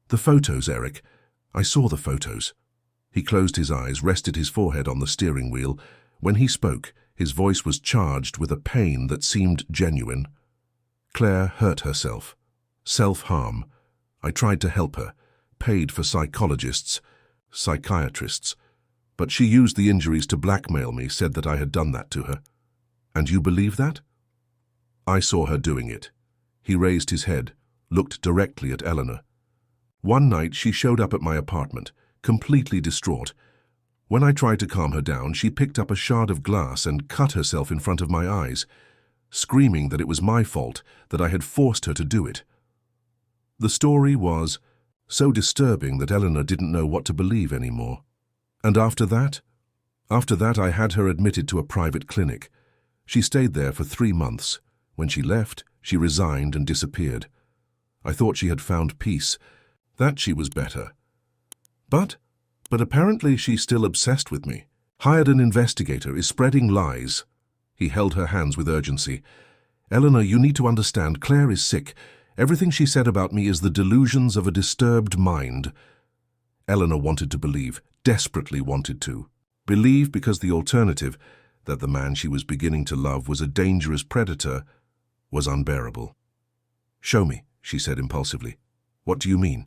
"The photos, Eric. I saw the photos." He closed his eyes, rested his forehead on the steering wheel. When he spoke, his voice was charged with a pain that seemed genuine. "Claire hurt herself. Self-harm. I tried to help her, paid for psychologists, psychiatrists. But she used the injuries to blackmail me, said that I had done that to her." "And you believe that?" "I saw her doing it." He raised his head, looked directly at Eleanor. "One night she showed up at my apartment, completely distraught. When I tried to calm her down, she picked up a shard of glass and cut herself in front of my eyes, screaming that it was my fault, that I had forced her to do it." The story was so disturbing that Eleanor didn't know what to believe anymore. "And after that?" "After that, I had her admitted to a private clinic. She stayed there for 3 months. When she left, she resigned and disappeared. I thought she had found peace, that she was better. But apparently she's still obsessed with me. Hired an investigator, is spreading lies." He held her hands with urgency. "Eleanor, you need to understand, Claire is sick. Everything she said about me is the delusions of a disturbed mind." Eleanor wanted to believe, desperately wanted to. Believe because the alternative, that the man she was beginning to love was a dangerous predator, was unbearable. "Show me," she said impulsively. "What do you mean?"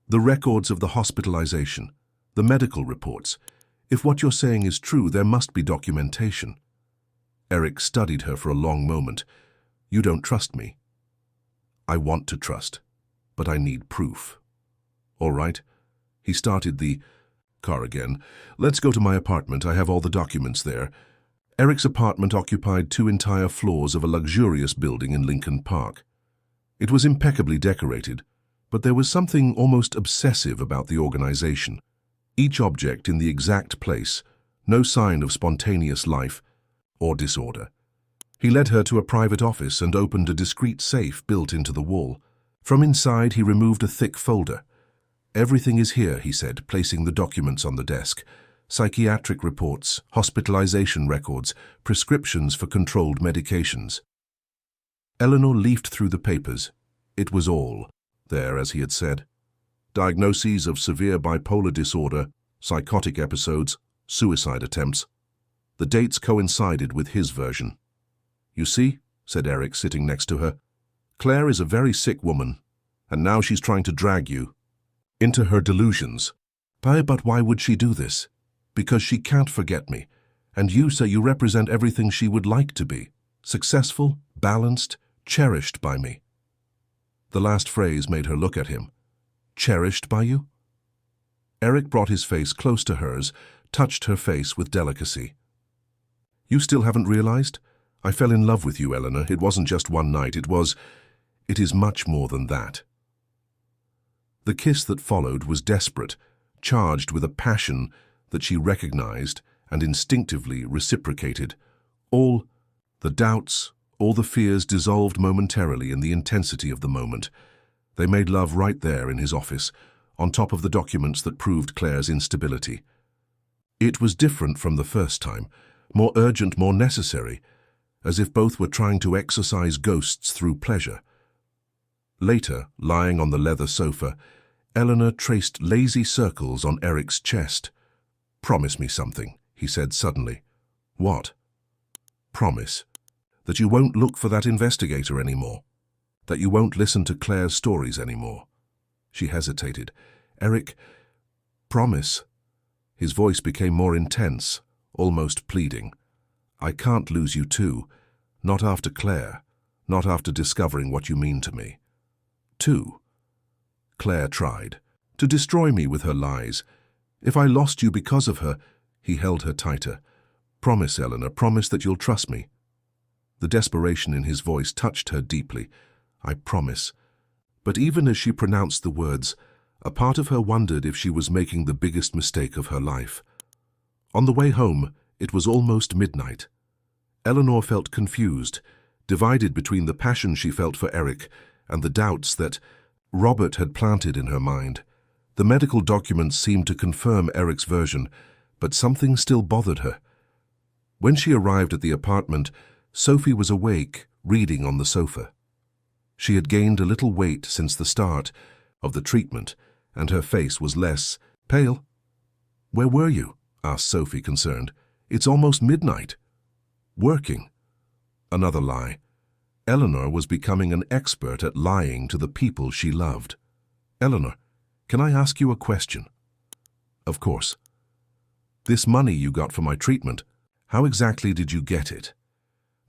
"The records of the hospitalization, the medical reports. If what you're saying is true, there must be documentation." Eric studied her for a long moment. "You don't trust me." "I want to trust, but I need proof." "All right." He started the car again. "Let's go to my apartment. I have all the documents there." Eric's apartment occupied 2 entire floors of a luxurious building in Lincoln Park. It was impeccably decorated, but there was something almost obsessive about the organization. Each object in the exact place, no sign of spontaneous life or disorder. He led her to a private office and opened a discreet safe built into the wall. From inside, he removed a thick folder. "Everything is here," he said, placing the documents on the desk. "Psychiatric reports, hospitalization records, prescriptions for controlled medications." Eleanor leafed through the papers. It was all there, as he had said. Diagnoses of severe bipolar disorder, psychotic episodes, suicide attempts. The dates coincided with his version. "You see," said Eric, sitting next to her, "Claire is a very sick woman, and now she's trying to drag you into her delusions." "But why would she do this?" "Because she can't forget me, and you say you represent everything she would like to be. Successful, balanced, cherished by me." The last phrase made her look at him. "Cherished by you?" Eric brought his face close to hers, touched her face with delicacy. "You still haven't realized? I fell in love with you, Eleanor. It wasn't just one night. It is much more than that." The kiss that followed was desperate, charged with a passion that she recognized and instinctively reciprocated. All the doubts, all the fears dissolved momentarily in the intensity of the moment. They made love right there in his office, on top of the documents that proved Claire's instability. It was different from the first time, more urgent, more necessary, as if both were trying to exorcise ghosts through pleasure. Later, lying on the leather sofa, Eleanor traced lazy circles on Eric's chest. "Promise me something," he said suddenly. "What?" "Promise that you won't look for that investigator anymore, that you won't listen to Claire's stories anymore." She hesitated. "Eric, promise." His voice became more intense, almost pleading. "I can't lose you too, not after Claire, not after discovering what you mean to me." "Too?" "Claire tried to destroy me with her lies. If I lost you because of her—" He held her tighter. "Promise, Eleanor, promise that you'll trust me." The desperation in his voice touched her deeply. "I promise." But even as she pronounced the words, a part of her wondered if she was making the biggest mistake of her life. On the way home, it was almost midnight. Eleanor felt confused, divided between the passion she felt for Eric and the doubts that Robert had planted in her mind. The medical documents seemed to confirm Eric's version, but something still bothered her. When she arrived at the apartment, Sophie was awake, reading on the sofa. She had gained a little weight since the start of the treatment, and her face was less pale. "Where were you?" asked Sophie, concerned. "It's almost midnight." "Working." Another lie. Eleanor was becoming an expert at lying to the people she loved. "Eleanor, can I ask you a question?" "Of course." "This money you got for my treatment, how exactly did you get it?"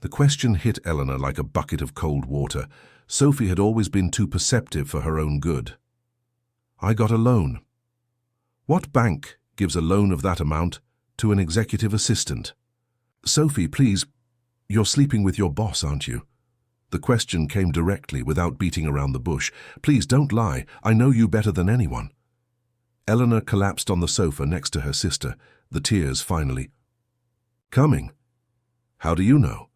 The question hit Eleanor like a bucket of cold water. Sophie had always been too perceptive for her own good. "I got a loan." "What bank gives a loan of that amount to an executive assistant?" "Sophie, please, you're sleeping with your boss, aren't you?" The question came directly, without beating around the bush. "Please, don't lie. I know you better than anyone." Eleanor collapsed on the sofa next to her sister, the tears finally coming. "How do you know?"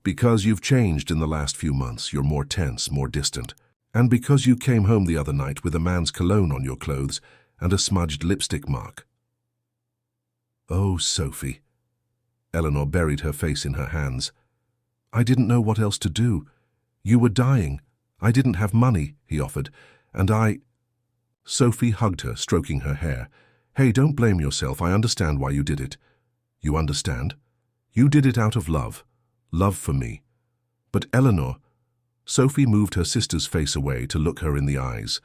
"Because you've changed in the last few months. You're more tense, more distant. And because you came home the other night with a man's cologne on your clothes and a smudged lipstick mark." "Oh, Sophie." Eleanor buried her face in her hands. "I didn't know what else to do. You were dying. I didn't have money," he offered, "and I—" Sophie hugged her, stroking her hair. Hey, don't blame yourself. I understand why you did it. You understand? You did it out of love. Love for me. But Eleanor, Sophie moved her sister's face away to look her in the eyes.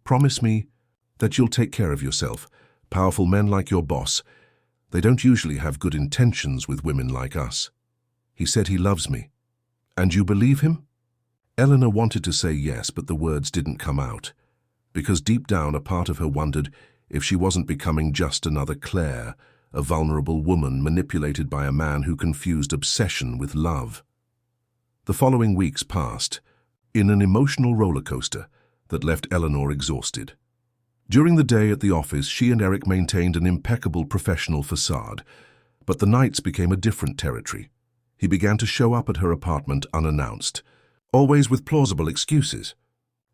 Promise me that you'll take care of yourself. Powerful men like your boss, they don't usually have good intentions with women like us. He said he loves me. And you believe him? Eleanor wanted to say yes, but the words didn't come out, because deep down a part of her wondered if she wasn't becoming just another Claire, a vulnerable woman manipulated by a man who confused obsession with love. The following weeks passed in an emotional roller coaster that left Eleanor exhausted. During the day at the office, she and Eric maintained an impeccable professional facade, but the nights became a different territory. He began to show up at her apartment unannounced, always with plausible excuses.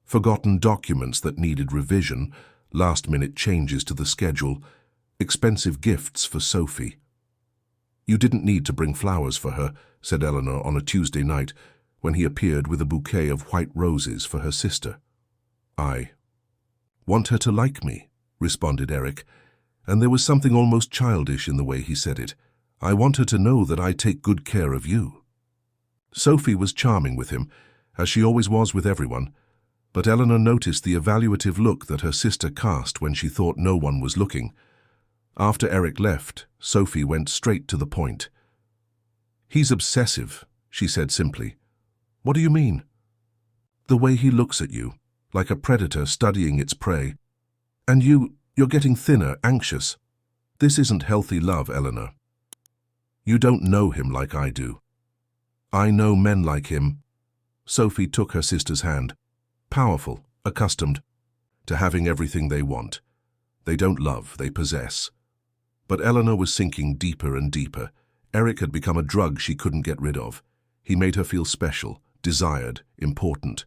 Forgotten documents that needed revision, last-minute changes to the schedule, expensive gifts for Sophie. You didn't need to bring flowers for her, said Eleanor on a Tuesday night, when he appeared with a bouquet of white roses for her sister. I want her to like me, responded Eric, and there was something almost childish in the way he said it. I want her to know that I take good care of you. Sophie was charming with him, as she always was with everyone, but Eleanor noticed the evaluative look that her sister cast when she thought no one was looking. After Eric left, Sophie went straight to the point. He's obsessive, she said simply. What do you mean? The way he looks at you, like a predator studying its prey. And you're getting thinner, anxious. This isn't healthy love, Eleanor. You don't know him like I do. I know men like him. Sophie took her sister's hand. Powerful, accustomed to having everything they want. They don't love, they possess. But Eleanor was sinking deeper and deeper. Eric had become a drug she couldn't get rid of. He made her feel special, desired, important.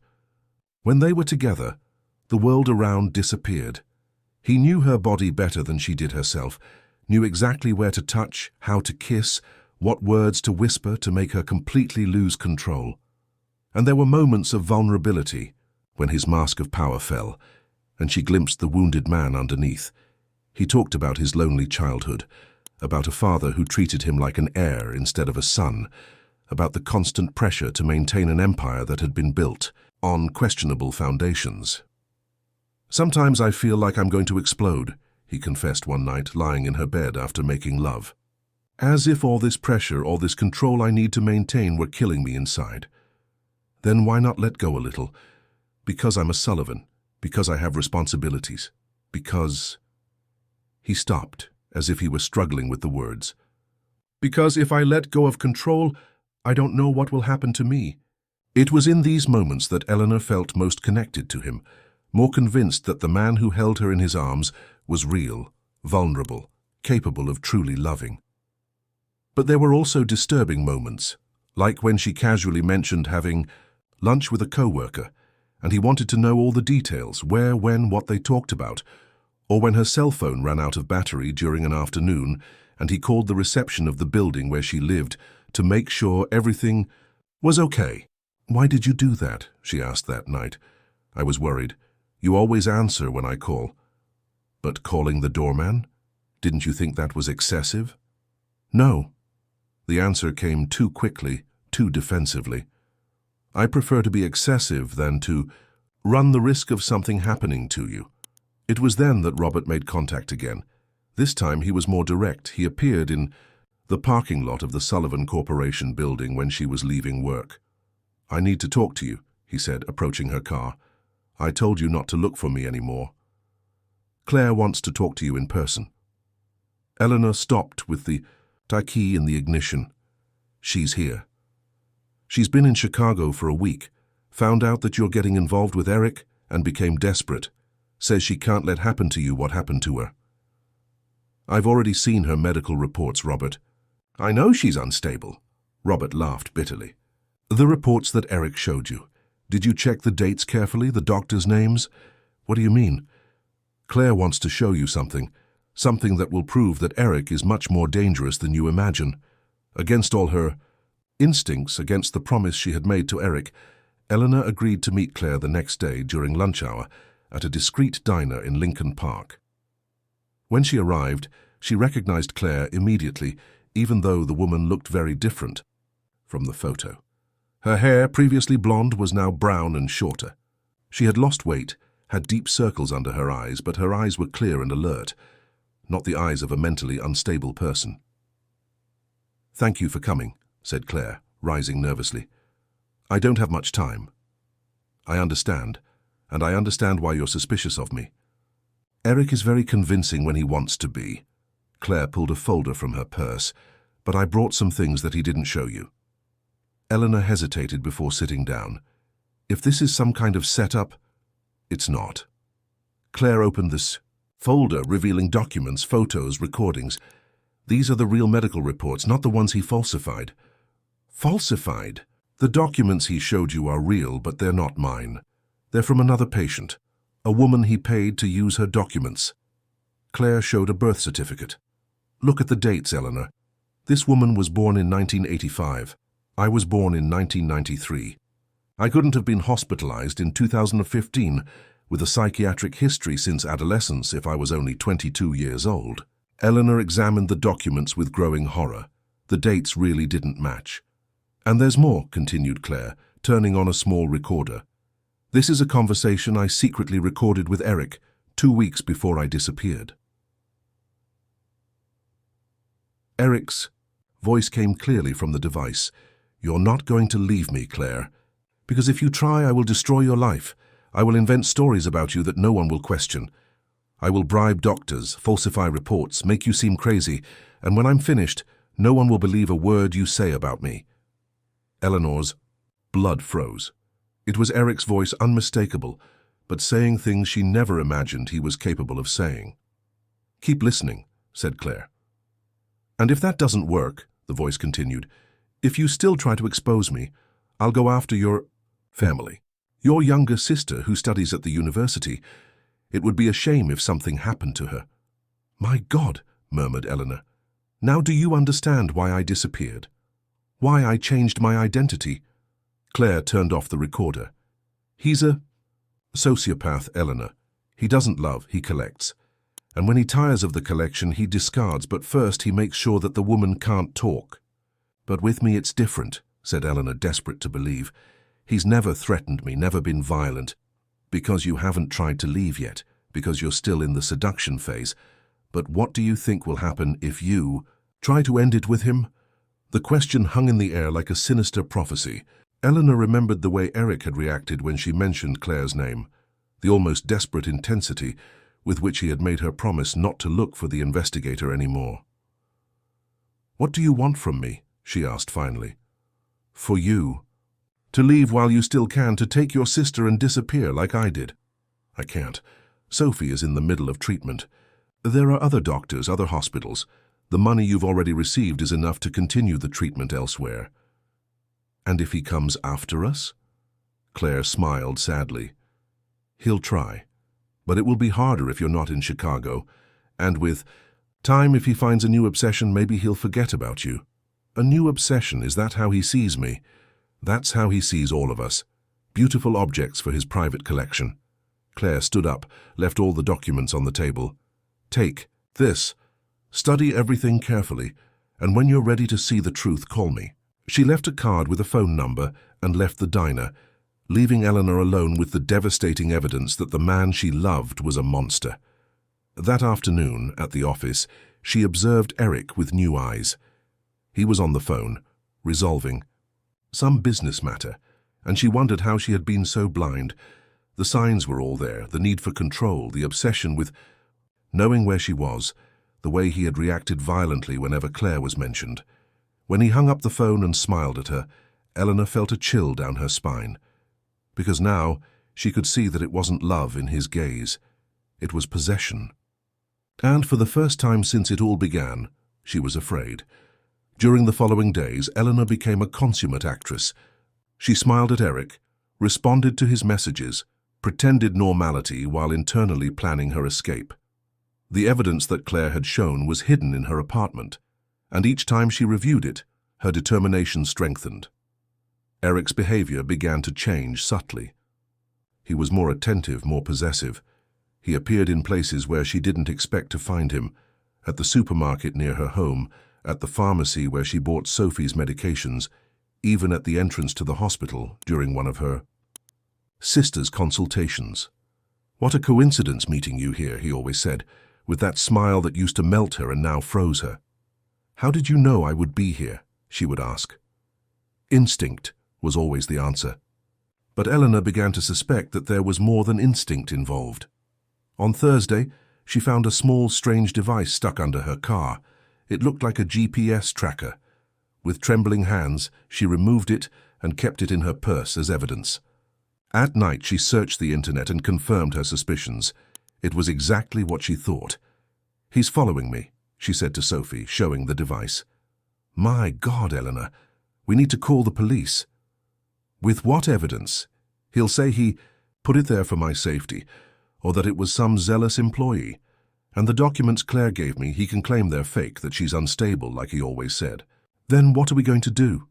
When they were together, the world around disappeared. He knew her body better than she did herself, knew exactly where to touch, how to kiss, what words to whisper to make her completely lose control. And there were moments of vulnerability, when his mask of power fell, and she glimpsed the wounded man underneath. He talked about his lonely childhood, about a father who treated him like an heir instead of a son, about the constant pressure to maintain an empire that had been built on questionable foundations. Sometimes I feel like I'm going to explode, he confessed one night, lying in her bed after making love. As if all this pressure, all this control I need to maintain were killing me inside. Then why not let go a little? Because I'm a Sullivan, because I have responsibilities, because... He stopped, as if he were struggling with the words. Because if I let go of control, I don't know what will happen to me. It was in these moments that Eleanor felt most connected to him, more convinced that the man who held her in his arms was real, vulnerable, capable of truly loving. But there were also disturbing moments, like when she casually mentioned having lunch with a co-worker, and he wanted to know all the details, where, when, what they talked about, or when her cell phone ran out of battery during an afternoon, and he called the reception of the building where she lived to make sure everything was okay. Why did you do that? She asked that night. I was worried. You always answer when I call. But calling the doorman? Didn't you think that was excessive? No. The answer came too quickly, too defensively. I prefer to be excessive than to run the risk of something happening to you. It was then that Robert made contact again. This time he was more direct. He appeared in the parking lot of the Sullivan Corporation building when she was leaving work. I need to talk to you, he said, approaching her car. I told you not to look for me anymore. Claire wants to talk to you in person. Eleanor stopped with the key in the ignition. She's here. She's been in Chicago for a week, found out that you're getting involved with Eric, and became desperate. Says she can't let happen to you what happened to her. I've already seen her medical reports, Robert. I know she's unstable. Robert laughed bitterly. The reports that Eric showed you. Did you check the dates carefully, the doctors' names? What do you mean? Claire wants to show you something that will prove that Eric is much more dangerous than you imagine. Against all her instincts, against the promise she had made to Eric, Eleanor agreed to meet Claire the next day during lunch hour, at a discreet diner in Lincoln Park. When she arrived, she recognized Claire immediately, even though the woman looked very different from the photo. Her hair, previously blonde, was now brown and shorter. She had lost weight, had deep circles under her eyes, but her eyes were clear and alert, not the eyes of a mentally unstable person. "Thank you for coming," said Claire, rising nervously. "I don't have much time." "I understand, and I understand why you're suspicious of me. Eric is very convincing when he wants to be." Claire pulled a folder from her purse, "but I brought some things that he didn't show you." Eleanor hesitated before sitting down. "If this is some kind of setup..." "It's not." Claire opened this folder, revealing documents, photos, recordings. "These are the real medical reports, not the ones he falsified." "Falsified? The documents he showed you are real, but they're not mine. They're from another patient, a woman he paid to use her documents." Claire showed a birth certificate. "Look at the dates, Eleanor. This woman was born in 1985. I was born in 1993. I couldn't have been hospitalized in 2015 with a psychiatric history since adolescence if I was only 22 years old." Eleanor examined the documents with growing horror. The dates really didn't match. "And there's more," continued Claire, turning on a small recorder. "This is a conversation I secretly recorded with Eric 2 weeks before I disappeared." Eric's voice came clearly from the device. "You're not going to leave me, Claire. Because if you try, I will destroy your life. I will invent stories about you that no one will question. I will bribe doctors, falsify reports, make you seem crazy, and when I'm finished, no one will believe a word you say about me." Eleanor's blood froze. It was Eric's voice, unmistakable, but saying things she never imagined he was capable of saying. "Keep listening," said Claire. "And if that doesn't work," the voice continued, "if you still try to expose me, I'll go after your family. Your younger sister who studies at the university. It would be a shame if something happened to her." "My God," murmured Eleanor. "Now do you understand why I disappeared? Why I changed my identity?" Claire turned off the recorder. "He's a sociopath, Eleanor. He doesn't love, he collects. And when he tires of the collection, he discards, but first he makes sure that the woman can't talk." "But with me it's different," said Eleanor, desperate to believe. "He's never threatened me, never been violent. Because you haven't tried to leave yet, because you're still in the seduction phase. But what do you think will happen if you try to end it with him?" The question hung in the air like a sinister prophecy. Eleanor remembered the way Eric had reacted when she mentioned Claire's name, the almost desperate intensity with which he had made her promise not to look for the investigator anymore. "What do you want from me?" she asked finally. "For you. To leave while you still can, to take your sister and disappear like I did." "I can't. Sophie is in the middle of treatment. There are other doctors, other hospitals. The money you've already received is enough to continue the treatment elsewhere." "And if he comes after us?" Claire smiled sadly. "He'll try. But it will be harder if you're not in Chicago. And with time, if he finds a new obsession, maybe he'll forget about you." "A new obsession, is that how he sees me?" "That's how he sees all of us. Beautiful objects for his private collection." Claire stood up, left all the documents on the table. "Take this. Study everything carefully, and when you're ready to see the truth, call me." She left a card with a phone number and left the diner, leaving Eleanor alone with the devastating evidence that the man she loved was a monster. That afternoon, at the office, she observed Eric with new eyes. He was on the phone, resolving some business matter, and she wondered how she had been so blind. The signs were all there, the need for control, the obsession with knowing where she was, the way he had reacted violently whenever Claire was mentioned. When he hung up the phone and smiled at her, Eleanor felt a chill down her spine. Because now she could see that it wasn't love in his gaze. It was possession. And for the first time since it all began, she was afraid. During the following days, Eleanor became a consummate actress. She smiled at Eric, responded to his messages, pretended normality while internally planning her escape. The evidence that Claire had shown was hidden in her apartment, and each time she reviewed it, her determination strengthened. Eric's behavior began to change subtly. He was more attentive, more possessive. He appeared in places where she didn't expect to find him, at the supermarket near her home, at the pharmacy where she bought Sophie's medications, even at the entrance to the hospital during one of her sister's consultations. "What a coincidence meeting you here," he always said, with that smile that used to melt her and now froze her. "How did you know I would be here?" she would ask. "Instinct," was always the answer. But Eleanor began to suspect that there was more than instinct involved. On Thursday, she found a small, strange device stuck under her car. It looked like a GPS tracker. With trembling hands, she removed it and kept it in her purse as evidence. At night, she searched the internet and confirmed her suspicions. It was exactly what she thought. "He's following me," she said to Sophie, showing the device. "My God, Eleanor, we need to call the police." "With what evidence? He'll say he put it there for my safety, or that it was some zealous employee. And the documents Claire gave me, he can claim they're fake, that she's unstable, like he always said. Then what are we going to do?"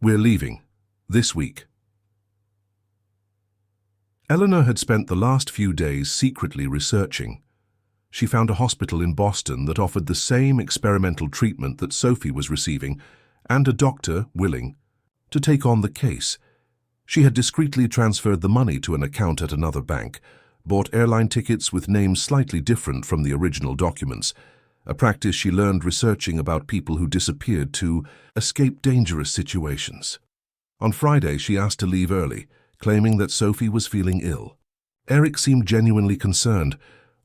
"We're leaving. This week." Eleanor had spent the last few days secretly researching. She found a hospital in Boston that offered the same experimental treatment that Sophie was receiving, and a doctor willing to take on the case. She had discreetly transferred the money to an account at another bank, bought airline tickets with names slightly different from the original documents, a practice she learned researching about people who disappeared to escape dangerous situations. On Friday, she asked to leave early, claiming that Sophie was feeling ill. Eric seemed genuinely concerned,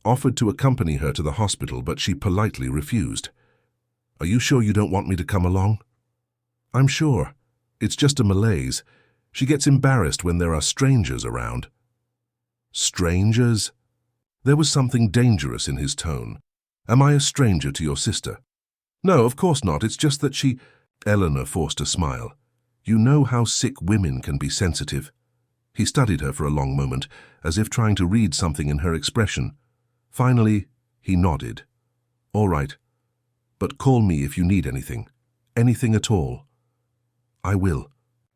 offered to accompany her to the hospital, but she politely refused. "Are you sure you don't want me to come along?" "I'm sure. It's just a malaise. She gets embarrassed when there are strangers around." "Strangers?" There was something dangerous in his tone. "Am I a stranger to your sister?" "No, of course not. It's just that she—" Eleanor forced a smile. "You know how sick women can be sensitive." He studied her for a long moment, as if trying to read something in her expression. Finally, he nodded. "All right. But call me if you need anything. Anything at all." "I will,"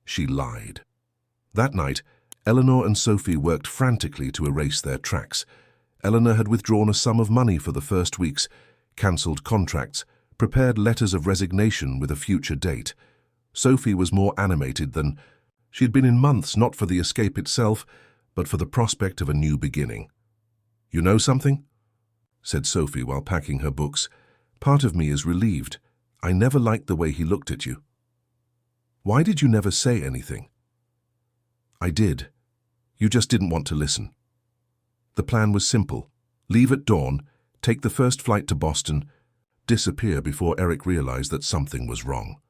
she lied. That night, Eleanor and Sophie worked frantically to erase their tracks. Eleanor had withdrawn a sum of money for the first weeks, cancelled contracts, prepared letters of resignation with a future date. Sophie was more animated than she had been in months, not for the escape itself, but for the prospect of a new beginning. "You know something?" said Sophie while packing her books. "Part of me is relieved. I never liked the way he looked at you." "Why did you never say anything?" "I did. You just didn't want to listen." The plan was simple. Leave at dawn, take the first flight to Boston, disappear before Eric realized that something was wrong.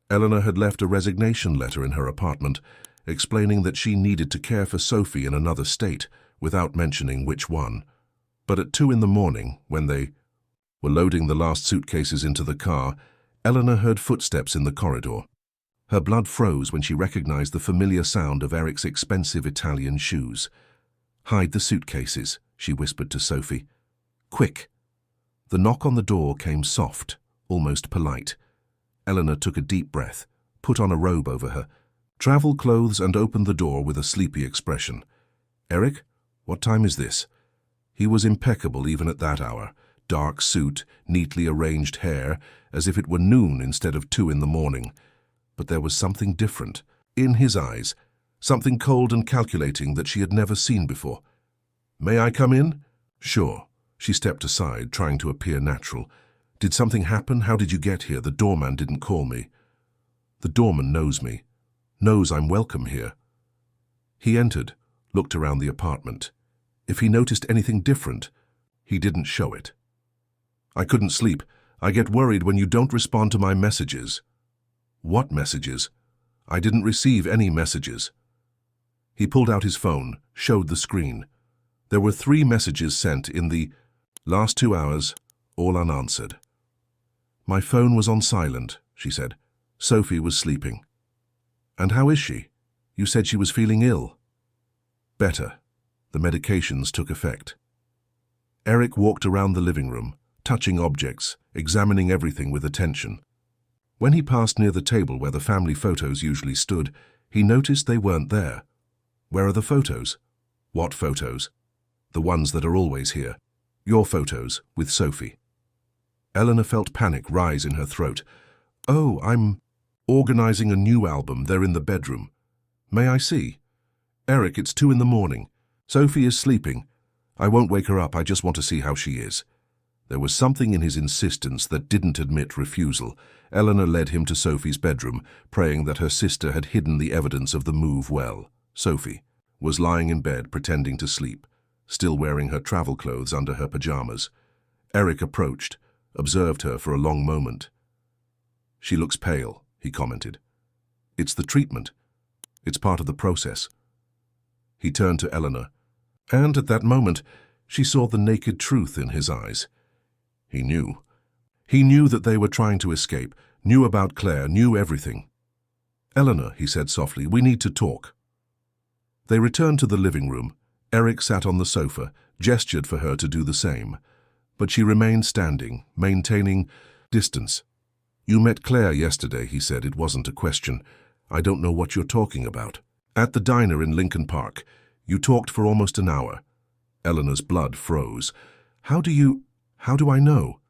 Eleanor had left a resignation letter in her apartment, explaining that she needed to care for Sophie in another state, without mentioning which one. But at 2 in the morning, when they were loading the last suitcases into the car, Eleanor heard footsteps in the corridor. Her blood froze when she recognized the familiar sound of Eric's expensive Italian shoes. "Hide the suitcases," she whispered to Sophie. "Quick." The knock on the door came soft, almost polite. Eleanor took a deep breath, put on a robe over her, travel clothes, and opened the door with a sleepy expression. "Eric, what time is this?" He was impeccable even at that hour. Dark suit, neatly arranged hair, as if it were noon instead of 2 in the morning. But there was something different in his eyes, something cold and calculating that she had never seen before. "May I come in?" "Sure." She stepped aside, trying to appear natural. "Did something happen? How did you get here? The doorman didn't call me." "The doorman knows me. Knows I'm welcome here." He entered, looked around the apartment. If he noticed anything different, he didn't show it. "I couldn't sleep. I get worried when you don't respond to my messages." "What messages?" "I didn't receive any messages." He pulled out his phone, showed the screen. There were 3 messages sent in the last 2 hours, all unanswered. "My phone was on silent," she said. "Sophie was sleeping." "And how is she? You said she was feeling ill." "Better. The medications took effect." Eric walked around the living room, touching objects, examining everything with attention. When he passed near the table where the family photos usually stood, He noticed they weren't there. Where are the photos? What photos? The ones that are always here. Your photos, with Sophie. Eleanor felt panic rise in her throat. Oh, I'm organizing a new album. They're in the bedroom. May I see? Eric, it's 2 in the morning. Sophie is sleeping. I won't wake her up. I just want to see how she is. There was something in his insistence that didn't admit refusal. Eleanor led him to Sophie's bedroom, praying that her sister had hidden the evidence of the move well. Sophie was lying in bed pretending to sleep, still wearing her travel clothes under her pajamas. Eric approached, observed her for a long moment. She looks pale, he commented. It's the treatment. It's part of the process. He turned to Eleanor, and at that moment she saw the naked truth in his eyes. He knew. He knew that they were trying to escape, knew about Claire, knew everything. Eleanor, he said softly, we need to talk. They returned to the living room. Eric sat on the sofa, gestured for her to do the same. But she remained standing, maintaining distance. You met Claire yesterday, he said. It wasn't a question. I don't know what you're talking about. At the diner in Lincoln Park. You talked for almost an hour. Eleanor's blood froze. How do I know?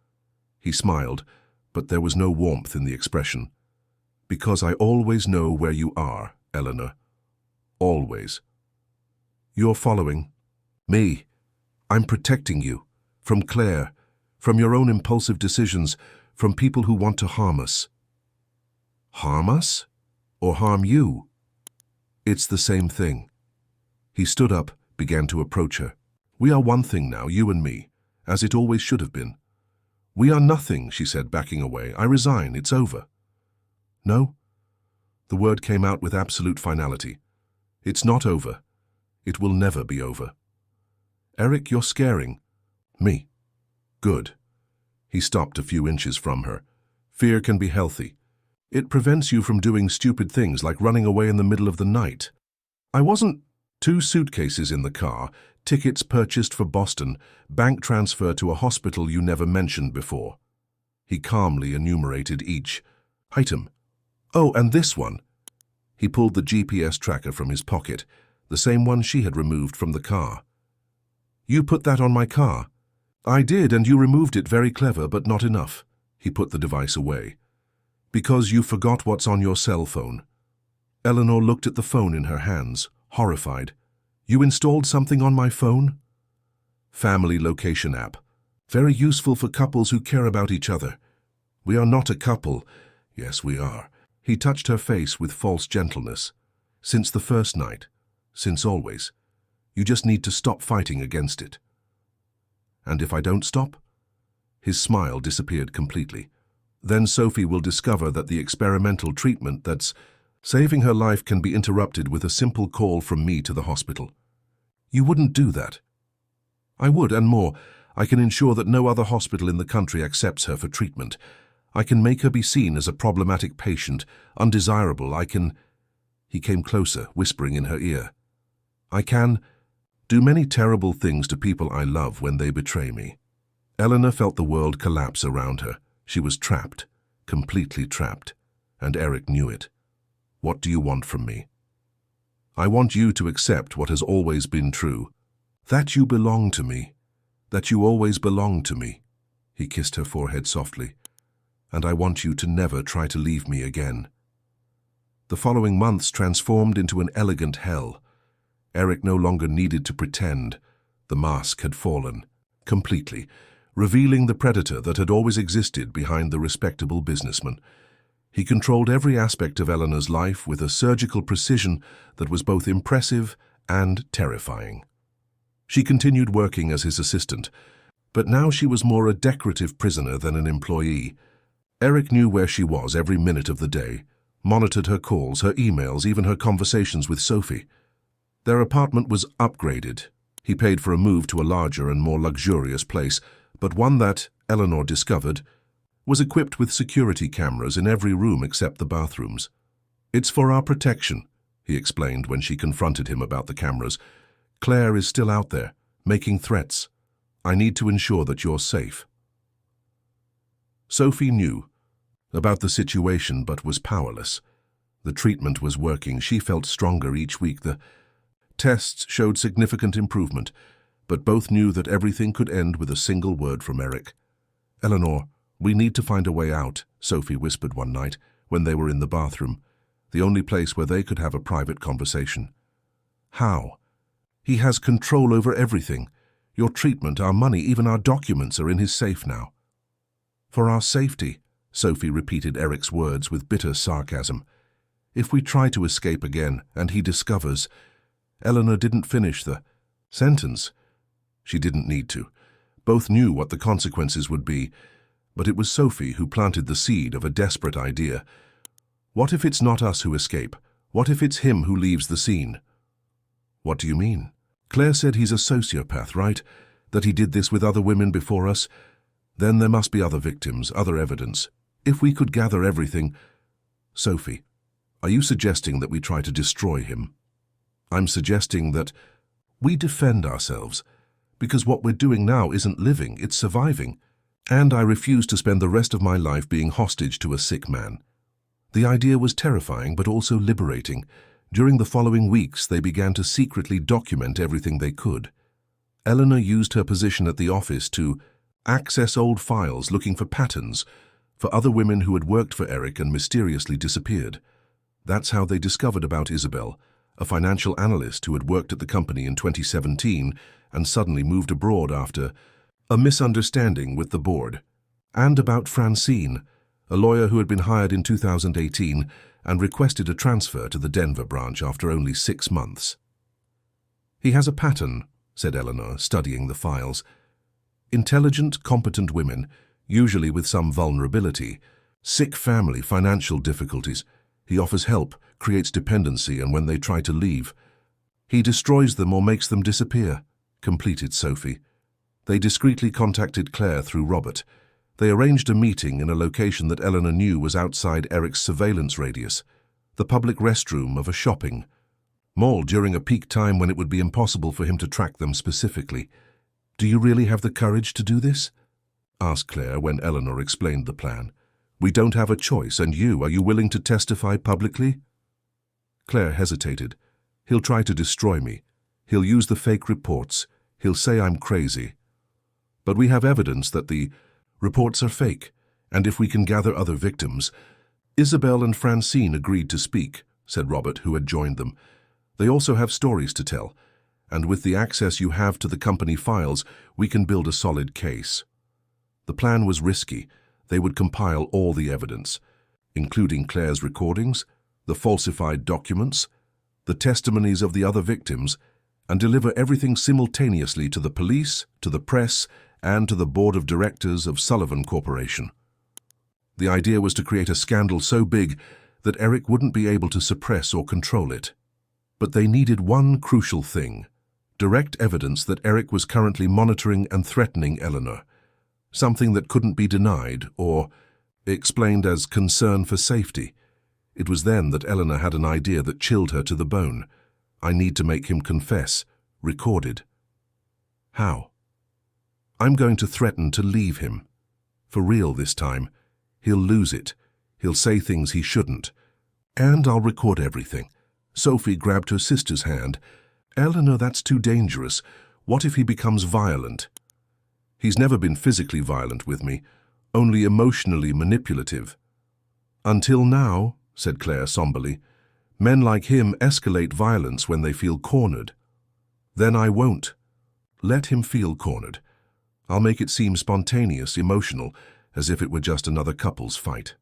He smiled, but there was no warmth in the expression. Because I always know where you are, Eleanor. Always. You're following me. I'm protecting you. From Claire. From your own impulsive decisions. From people who want to harm us. Harm us? Or harm you? It's the same thing. He stood up, began to approach her. We are one thing now, you and me, as it always should have been. We are nothing, she said, backing away. I resign, it's over. No? The word came out with absolute finality. It's not over. It will never be over. Eric, you're scaring me. Good. He stopped a few inches from her. Fear can be healthy. It prevents you from doing stupid things like running away in the middle of the night. I wasn't 2 suitcases in the car, tickets purchased for Boston, bank transfer to a hospital you never mentioned before. He calmly enumerated each item. Oh, and this one. He pulled the GPS tracker from his pocket, the same one she had removed from the car. You put that on my car? I did, and you removed it. Very clever, but not enough. He put the device away. Because you forgot what's on your cell phone. Eleanor looked at the phone in her hands, horrified. You installed something on my phone? Family location app. Very useful for couples who care about each other. We are not a couple. Yes, we are. He touched her face with false gentleness. Since the first night. Since always. You just need to stop fighting against it. And if I don't stop? His smile disappeared completely. Then Sophie will discover that the experimental treatment that's saving her life can be interrupted with a simple call from me to the hospital. You wouldn't do that. I would, and more. I can ensure that no other hospital in the country accepts her for treatment. I can make her be seen as a problematic patient, undesirable. He came closer, whispering in her ear. I can do many terrible things to people I love when they betray me. Eleanor felt the world collapse around her. She was trapped, completely trapped, and Eric knew it. What do you want from me? I want you to accept what has always been true, that you belong to me, that you always belong to me. He kissed her forehead softly. And I want you to never try to leave me again. The following months transformed into an elegant hell. Eric no longer needed to pretend. The mask had fallen, completely, revealing the predator that had always existed behind the respectable businessman. He controlled every aspect of Eleanor's life with a surgical precision that was both impressive and terrifying. She continued working as his assistant, but now she was more a decorative prisoner than an employee. Eric knew where she was every minute of the day, monitored her calls, her emails, even her conversations with Sophie. Their apartment was upgraded. He paid for a move to a larger and more luxurious place, but one that, Eleanor discovered, was equipped with security cameras in every room except the bathrooms. It's for our protection, he explained when she confronted him about the cameras. Claire is still out there, making threats. I need to ensure that you're safe. Sophie knew about the situation but was powerless. The treatment was working. She felt stronger each week. The tests showed significant improvement, but both knew that everything could end with a single word from Eric. "Eleanor, we need to find a way out," Sophie whispered one night when they were in the bathroom, the only place where they could have a private conversation. "How? He has control over everything. Your treatment, our money, even our documents are in his safe now." "For our safety," Sophie repeated Eric's words with bitter sarcasm. "If we try to escape again and he discovers—" Eleanor didn't finish the sentence. She didn't need to. Both knew what the consequences would be, but it was Sophie who planted the seed of a desperate idea. "What if it's not us who escape? What if it's him who leaves the scene?" "What do you mean? Claire said he's a sociopath, right? That he did this with other women before us? Then there must be other victims, other evidence. If we could gather everything—" "Sophie, are you suggesting that we try to destroy him?" "I'm suggesting that we defend ourselves, because what we're doing now isn't living, it's surviving. And I refuse to spend the rest of my life being hostage to a sick man." The idea was terrifying but also liberating. During the following weeks, they began to secretly document everything they could. Eleanor used her position at the office to access old files looking for patterns, for other women who had worked for Eric and mysteriously disappeared. That's how they discovered about Isabel, a financial analyst who had worked at the company in 2017 and suddenly moved abroad after a misunderstanding with the board. And about Francine, a lawyer who had been hired in 2018 and requested a transfer to the Denver branch after only 6 months. "He has a pattern," said Eleanor, studying the files. "Intelligent, competent women, usually with some vulnerability, sick family, financial difficulties. He offers help, creates dependency, and when they try to leave, he destroys them or makes them disappear," completed Sophie. They discreetly contacted Claire through Robert. They arranged a meeting in a location that Eleanor knew was outside Eric's surveillance radius, the public restroom of a shopping mall during a peak time when it would be impossible for him to track them specifically. "Do you really have the courage to do this?" asked Claire when Eleanor explained the plan. "We don't have a choice, and are you willing to testify publicly?" Claire hesitated. "He'll try to destroy me. He'll use the fake reports. He'll say I'm crazy. But we have evidence that the reports are fake, and if we can gather other victims—" "Isabel and Francine agreed to speak," said Robert, who had joined them. "They also have stories to tell, and with the access you have to the company files, we can build a solid case." The plan was risky. They would compile all the evidence, including Claire's recordings, the falsified documents, the testimonies of the other victims, and deliver everything simultaneously to the police, to the press, and to the board of directors of Sullivan Corporation. The idea was to create a scandal so big that Eric wouldn't be able to suppress or control it. But they needed one crucial thing: direct evidence that Eric was currently monitoring and threatening Eleanor, something that couldn't be denied or explained as concern for safety. It was then that Eleanor had an idea that chilled her to the bone. "I need to make him confess, recorded." "How?" "I'm going to threaten to leave him. For real this time. He'll lose it. He'll say things he shouldn't. And I'll record everything." Sophie grabbed her sister's hand. "Eleanor, that's too dangerous. What if he becomes violent?" "He's never been physically violent with me, only emotionally manipulative." "Until now," said Claire somberly. "Men like him escalate violence when they feel cornered." "Then I won't. Let him feel cornered. I'll make it seem spontaneous, emotional, as if it were just another couple's fight."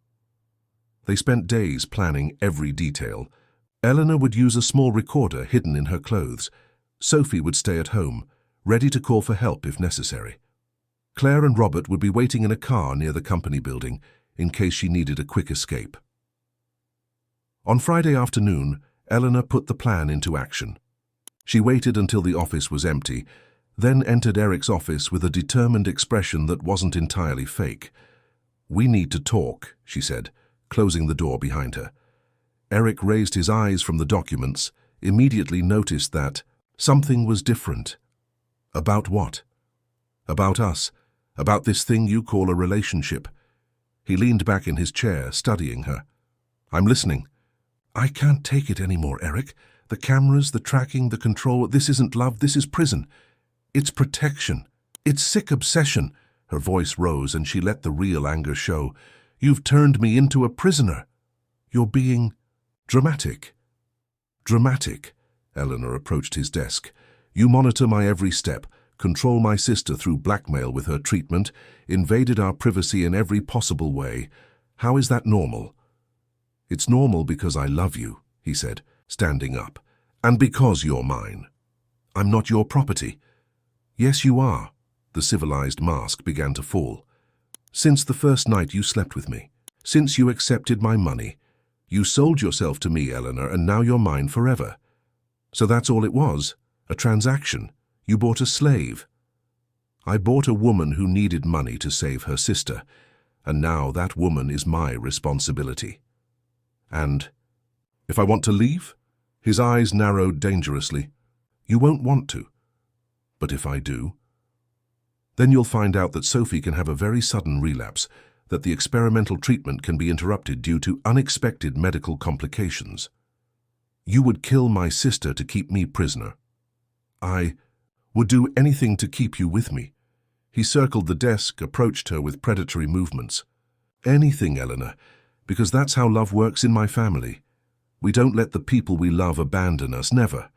They spent days planning every detail. Eleanor would use a small recorder hidden in her clothes. Sophie would stay at home, ready to call for help if necessary. Claire and Robert would be waiting in a car near the company building in case she needed a quick escape. On Friday afternoon, Eleanor put the plan into action. She waited until the office was empty, then entered Eric's office with a determined expression that wasn't entirely fake. "We need to talk," she said, closing the door behind her. Eric raised his eyes from the documents, immediately noticed that something was different. "About what?" "About us. About this thing you call a relationship." He leaned back in his chair, studying her. "I'm listening." I can't take it anymore, Eric. The cameras, the tracking, the control, this isn't love, this is prison. It's protection. It's sick obsession. Her voice rose and she let the real anger show. You've turned me into a prisoner. You're being dramatic. Dramatic. Eleanor approached his desk. You monitor my every step, control my sister through blackmail with her treatment, invaded our privacy in every possible way. How is that normal? It's normal because I love you, he said, standing up. And because you're mine. I'm not your property. Yes, you are. The civilized mask began to fall. Since the first night you slept with me, since you accepted my money, you sold yourself to me, Eleanor, and now you're mine forever. So that's all it was, a transaction. You bought a slave. I bought a woman who needed money to save her sister, and now that woman is my responsibility. And if I want to leave? His eyes narrowed dangerously. You won't want to. But if I do? Then you'll find out that Sophie can have a very sudden relapse, that the experimental treatment can be interrupted due to unexpected medical complications. You would kill my sister to keep me prisoner. I would do anything to keep you with me. He circled the desk, approached her with predatory movements. Anything, Eleanor, because that's how love works in my family. We don't let the people we love abandon us, never.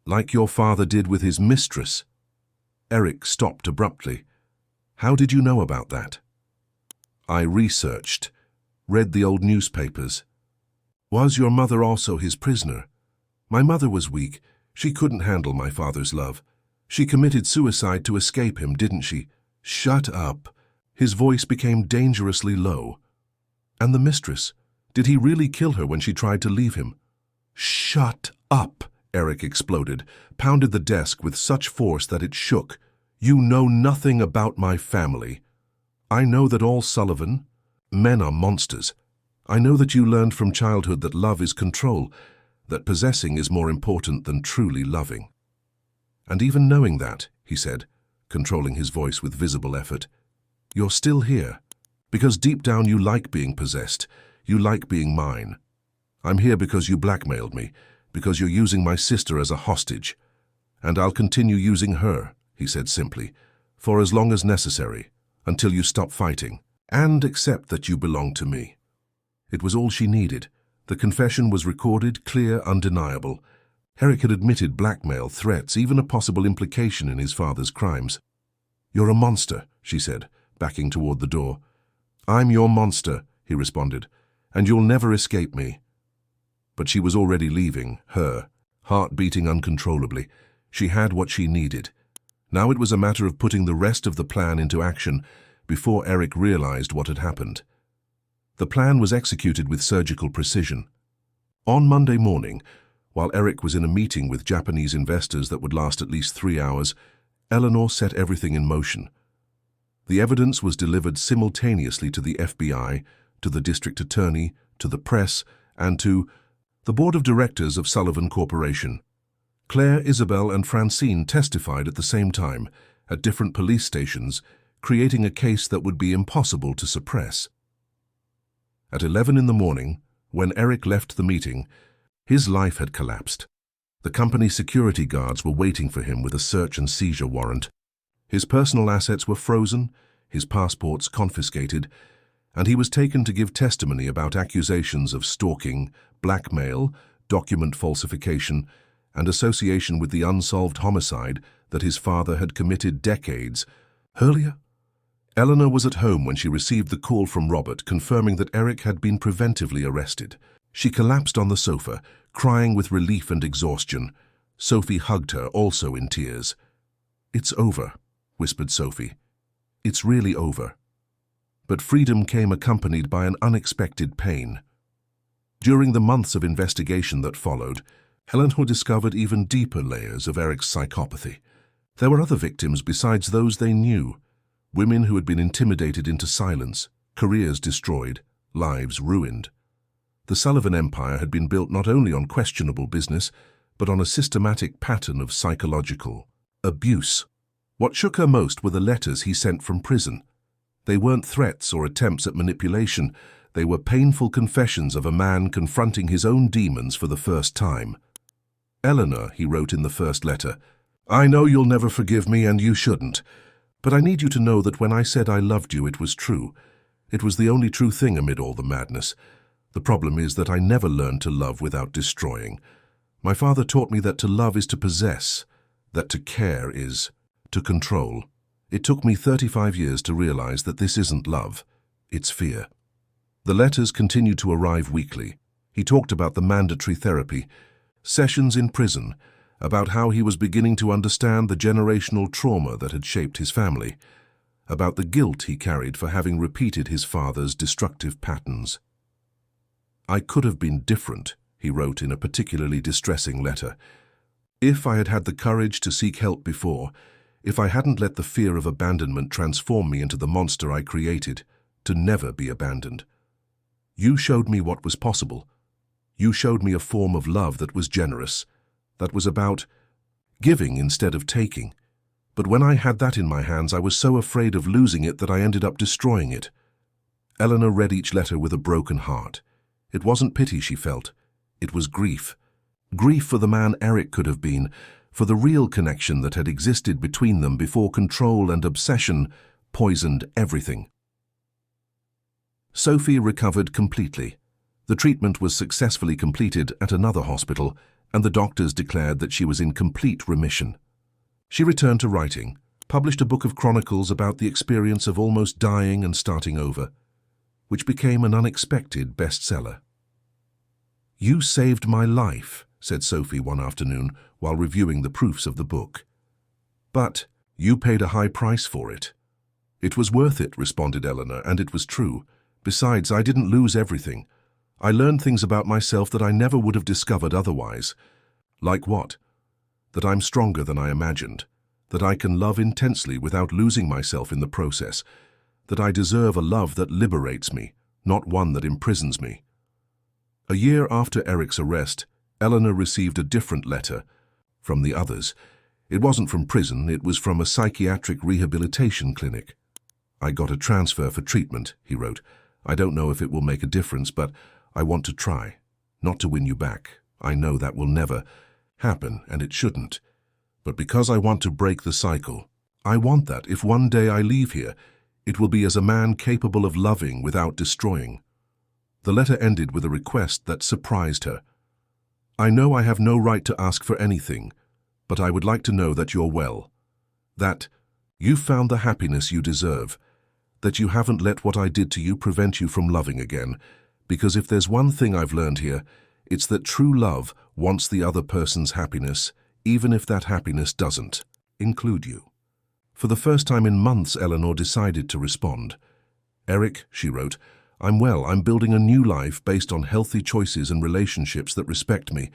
Like your father did with his mistress. Eric stopped abruptly. How did you know about that? I researched, read the old newspapers. Was your mother also his prisoner? My mother was weak. She couldn't handle my father's love. She committed suicide to escape him, didn't she? Shut up. His voice became dangerously low. And the mistress? Did he really kill her when she tried to leave him? Shut up, Eric exploded, pounded the desk with such force that it shook. You know nothing about my family. I know that all Sullivan men are monsters. I know that you learned from childhood that love is control, that possessing is more important than truly loving. And even knowing that, he said, controlling his voice with visible effort, you're still here, because deep down you like being possessed, you like being mine. I'm here because you blackmailed me, because you're using my sister as a hostage. And I'll continue using her, he said simply, for as long as necessary, until you stop fighting, and accept that you belong to me. It was all she needed. The confession was recorded, clear, undeniable. Eric had admitted blackmail, threats, even a possible implication in his father's crimes. You're a monster, she said, backing toward the door. I'm your monster, he responded, and you'll never escape me. But she was already leaving, her, heart beating uncontrollably. She had what she needed. Now it was a matter of putting the rest of the plan into action before Eric realized what had happened. The plan was executed with surgical precision. On Monday morning, while Eric was in a meeting with Japanese investors that would last at least 3 hours, Eleanor set everything in motion. The evidence was delivered simultaneously to the FBI, to the district attorney, to the press, and to the board of directors of Sullivan Corporation. Claire, Isabel, and Francine testified at the same time, at different police stations, creating a case that would be impossible to suppress. At 11 in the morning, when Eric left the meeting, his life had collapsed. The company's security guards were waiting for him with a search and seizure warrant. His personal assets were frozen, his passports confiscated, and he was taken to give testimony about accusations of stalking, blackmail, document falsification, and association with the unsolved homicide that his father had committed decades earlier. Eleanor was at home when she received the call from Robert confirming that Eric had been preventively arrested. She collapsed on the sofa, crying with relief and exhaustion. Sophie hugged her, also in tears. It's over, whispered Sophie. It's really over. But freedom came accompanied by an unexpected pain. During the months of investigation that followed, Eleanor discovered even deeper layers of Eric's psychopathy. There were other victims besides those they knew. Women who had been intimidated into silence, careers destroyed, lives ruined. The Sullivan Empire had been built not only on questionable business, but on a systematic pattern of psychological abuse. What shook her most were the letters he sent from prison. They weren't threats or attempts at manipulation. They were painful confessions of a man confronting his own demons for the first time. "Eleanor," he wrote in the first letter, "I know you'll never forgive me, and you shouldn't. But I need you to know that when I said I loved you, it was true. It was the only true thing amid all the madness. The problem is that I never learned to love without destroying. My father taught me that to love is to possess, that to care is to control. It took me 35 years to realize that this isn't love, it's fear." The letters continued to arrive weekly. He talked about the mandatory therapy, sessions in prison, about how he was beginning to understand the generational trauma that had shaped his family, about the guilt he carried for having repeated his father's destructive patterns. "I could have been different," he wrote in a particularly distressing letter. "If I had had the courage to seek help before, if I hadn't let the fear of abandonment transform me into the monster I created, to never be abandoned. You showed me what was possible. You showed me a form of love that was generous, that was about giving instead of taking. But when I had that in my hands, I was so afraid of losing it that I ended up destroying it." Eleanor read each letter with a broken heart. It wasn't pity she felt. It was grief. Grief for the man Eric could have been, for the real connection that had existed between them before control and obsession poisoned everything. Sophie recovered completely. The treatment was successfully completed at another hospital, and the doctors declared that she was in complete remission. She returned to writing, published a book of chronicles about the experience of almost dying and starting over, which became an unexpected bestseller. "You saved my life," said Sophie one afternoon while reviewing the proofs of the book. "But you paid a high price for it." "It was worth it," responded Eleanor, "and it was true. Besides, I didn't lose everything. I learned things about myself that I never would have discovered otherwise." "Like what?" "That I'm stronger than I imagined, that I can love intensely without losing myself in the process, that I deserve a love that liberates me, not one that imprisons me." A year after Eric's arrest, Eleanor received a different letter from the others. It wasn't from prison, it was from a psychiatric rehabilitation clinic. "I got a transfer for treatment," he wrote. "I don't know if it will make a difference, but I want to try. Not to win you back. I know that will never happen, and it shouldn't. But because I want to break the cycle, I want that if one day I leave here, it will be as a man capable of loving without destroying." The letter ended with a request that surprised her. "I know I have no right to ask for anything, but I would like to know that you're well, that you've found the happiness you deserve, that you haven't let what I did to you prevent you from loving again, because if there's one thing I've learned here, it's that true love wants the other person's happiness, even if that happiness doesn't include you." For the first time in months, Eleanor decided to respond. "Eric," she wrote, "I'm well. I'm building a new life based on healthy choices and relationships that respect me.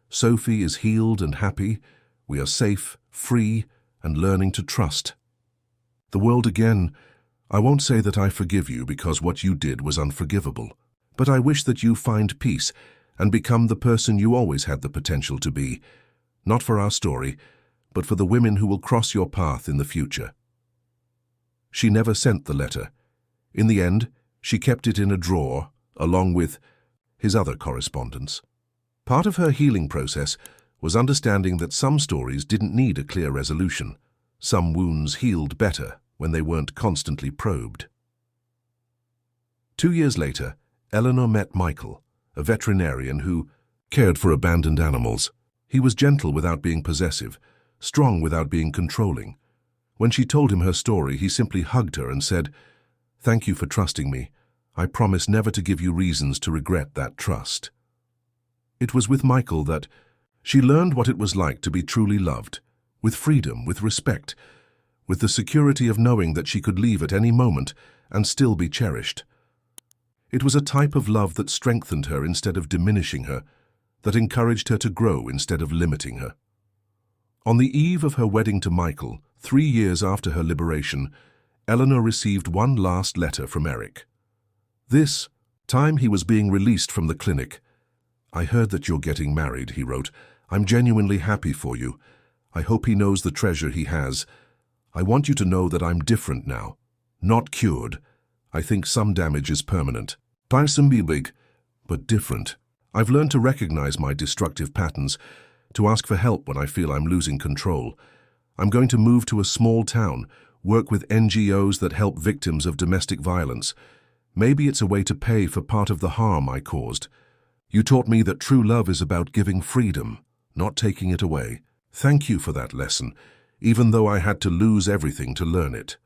Sophie is healed and happy. We are safe, free, and learning to trust. The world again, I won't say that I forgive you because what you did was unforgivable, but I wish that you find peace and become the person you always had the potential to be, not for our story, but for the women who will cross your path in the future." She never sent the letter. In the end, she kept it in a drawer, along with his other correspondence. Part of her healing process was understanding that some stories didn't need a clear resolution. Some wounds healed better when they weren't constantly probed. 2 years later, Eleanor met Michael, a veterinarian who cared for abandoned animals. He was gentle without being possessive, strong without being controlling. When she told him her story, he simply hugged her and said, "Thank you for trusting me. I promise never to give you reasons to regret that trust." It was with Michael that she learned what it was like to be truly loved, with freedom, with respect, with the security of knowing that she could leave at any moment and still be cherished. It was a type of love that strengthened her instead of diminishing her, that encouraged her to grow instead of limiting her. On the eve of her wedding to Michael, 3 years after her liberation, Eleanor received one last letter from Eric. This time he was being released from the clinic. "I heard that you're getting married," he wrote. "I'm genuinely happy for you. I hope he knows the treasure he has. I want you to know that I'm different now, not cured. I think some damage is permanent. Tiresome be big, but different. I've learned to recognize my destructive patterns, to ask for help when I feel I'm losing control. I'm going to move to a small town, work with NGOs that help victims of domestic violence. Maybe it's a way to pay for part of the harm I caused. You taught me that true love is about giving freedom, not taking it away. Thank you for that lesson, even though I had to lose everything to learn it.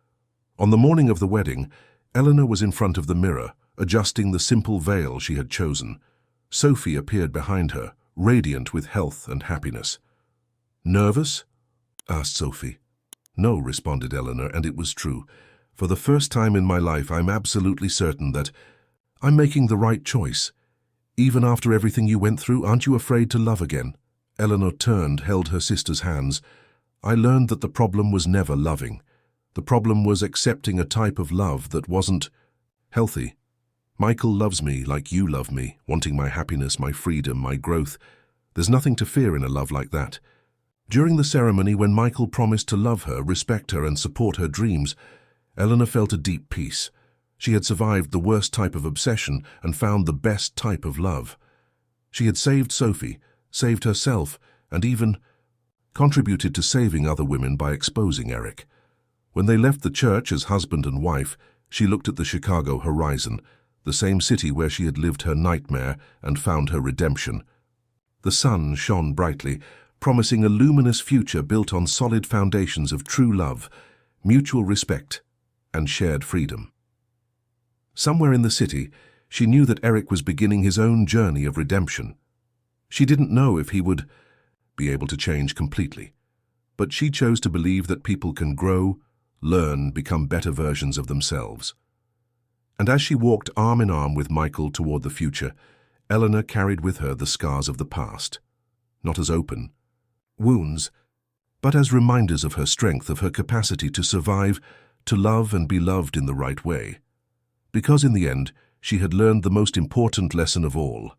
On the morning of the wedding, Eleanor was in front of the mirror, adjusting the simple veil she had chosen. Sophie appeared behind her, radiant with health and happiness. "Nervous?" asked Sophie. "No," responded Eleanor, and it was true. "For the first time in my life, I'm absolutely certain that I'm making the right choice. Even after everything you went through, aren't you afraid to love again?" Eleanor turned, held her sister's hands. "I learned that the problem was never loving. The problem was accepting a type of love that wasn't healthy. Michael loves me like you love me, wanting my happiness, my freedom, my growth. There's nothing to fear in a love like that." During the ceremony, when Michael promised to love her, respect her, and support her dreams, Eleanor felt a deep peace. She had survived the worst type of obsession and found the best type of love. She had saved Sophie, saved herself, and even contributed to saving other women by exposing Eric. When they left the church as husband and wife, she looked at the Chicago horizon, the same city where she had lived her nightmare and found her redemption. The sun shone brightly, promising a luminous future built on solid foundations of true love, mutual respect, and shared freedom. Somewhere in the city, she knew that Eric was beginning his own journey of redemption. She didn't know if he would be able to change completely, but she chose to believe that people can grow, learn, become better versions of themselves. And as she walked arm in arm with Michael toward the future, Eleanor carried with her the scars of the past, not as open wounds, but as reminders of her strength, of her capacity to survive, to love and be loved in the right way. Because in the end, she had learned the most important lesson of all: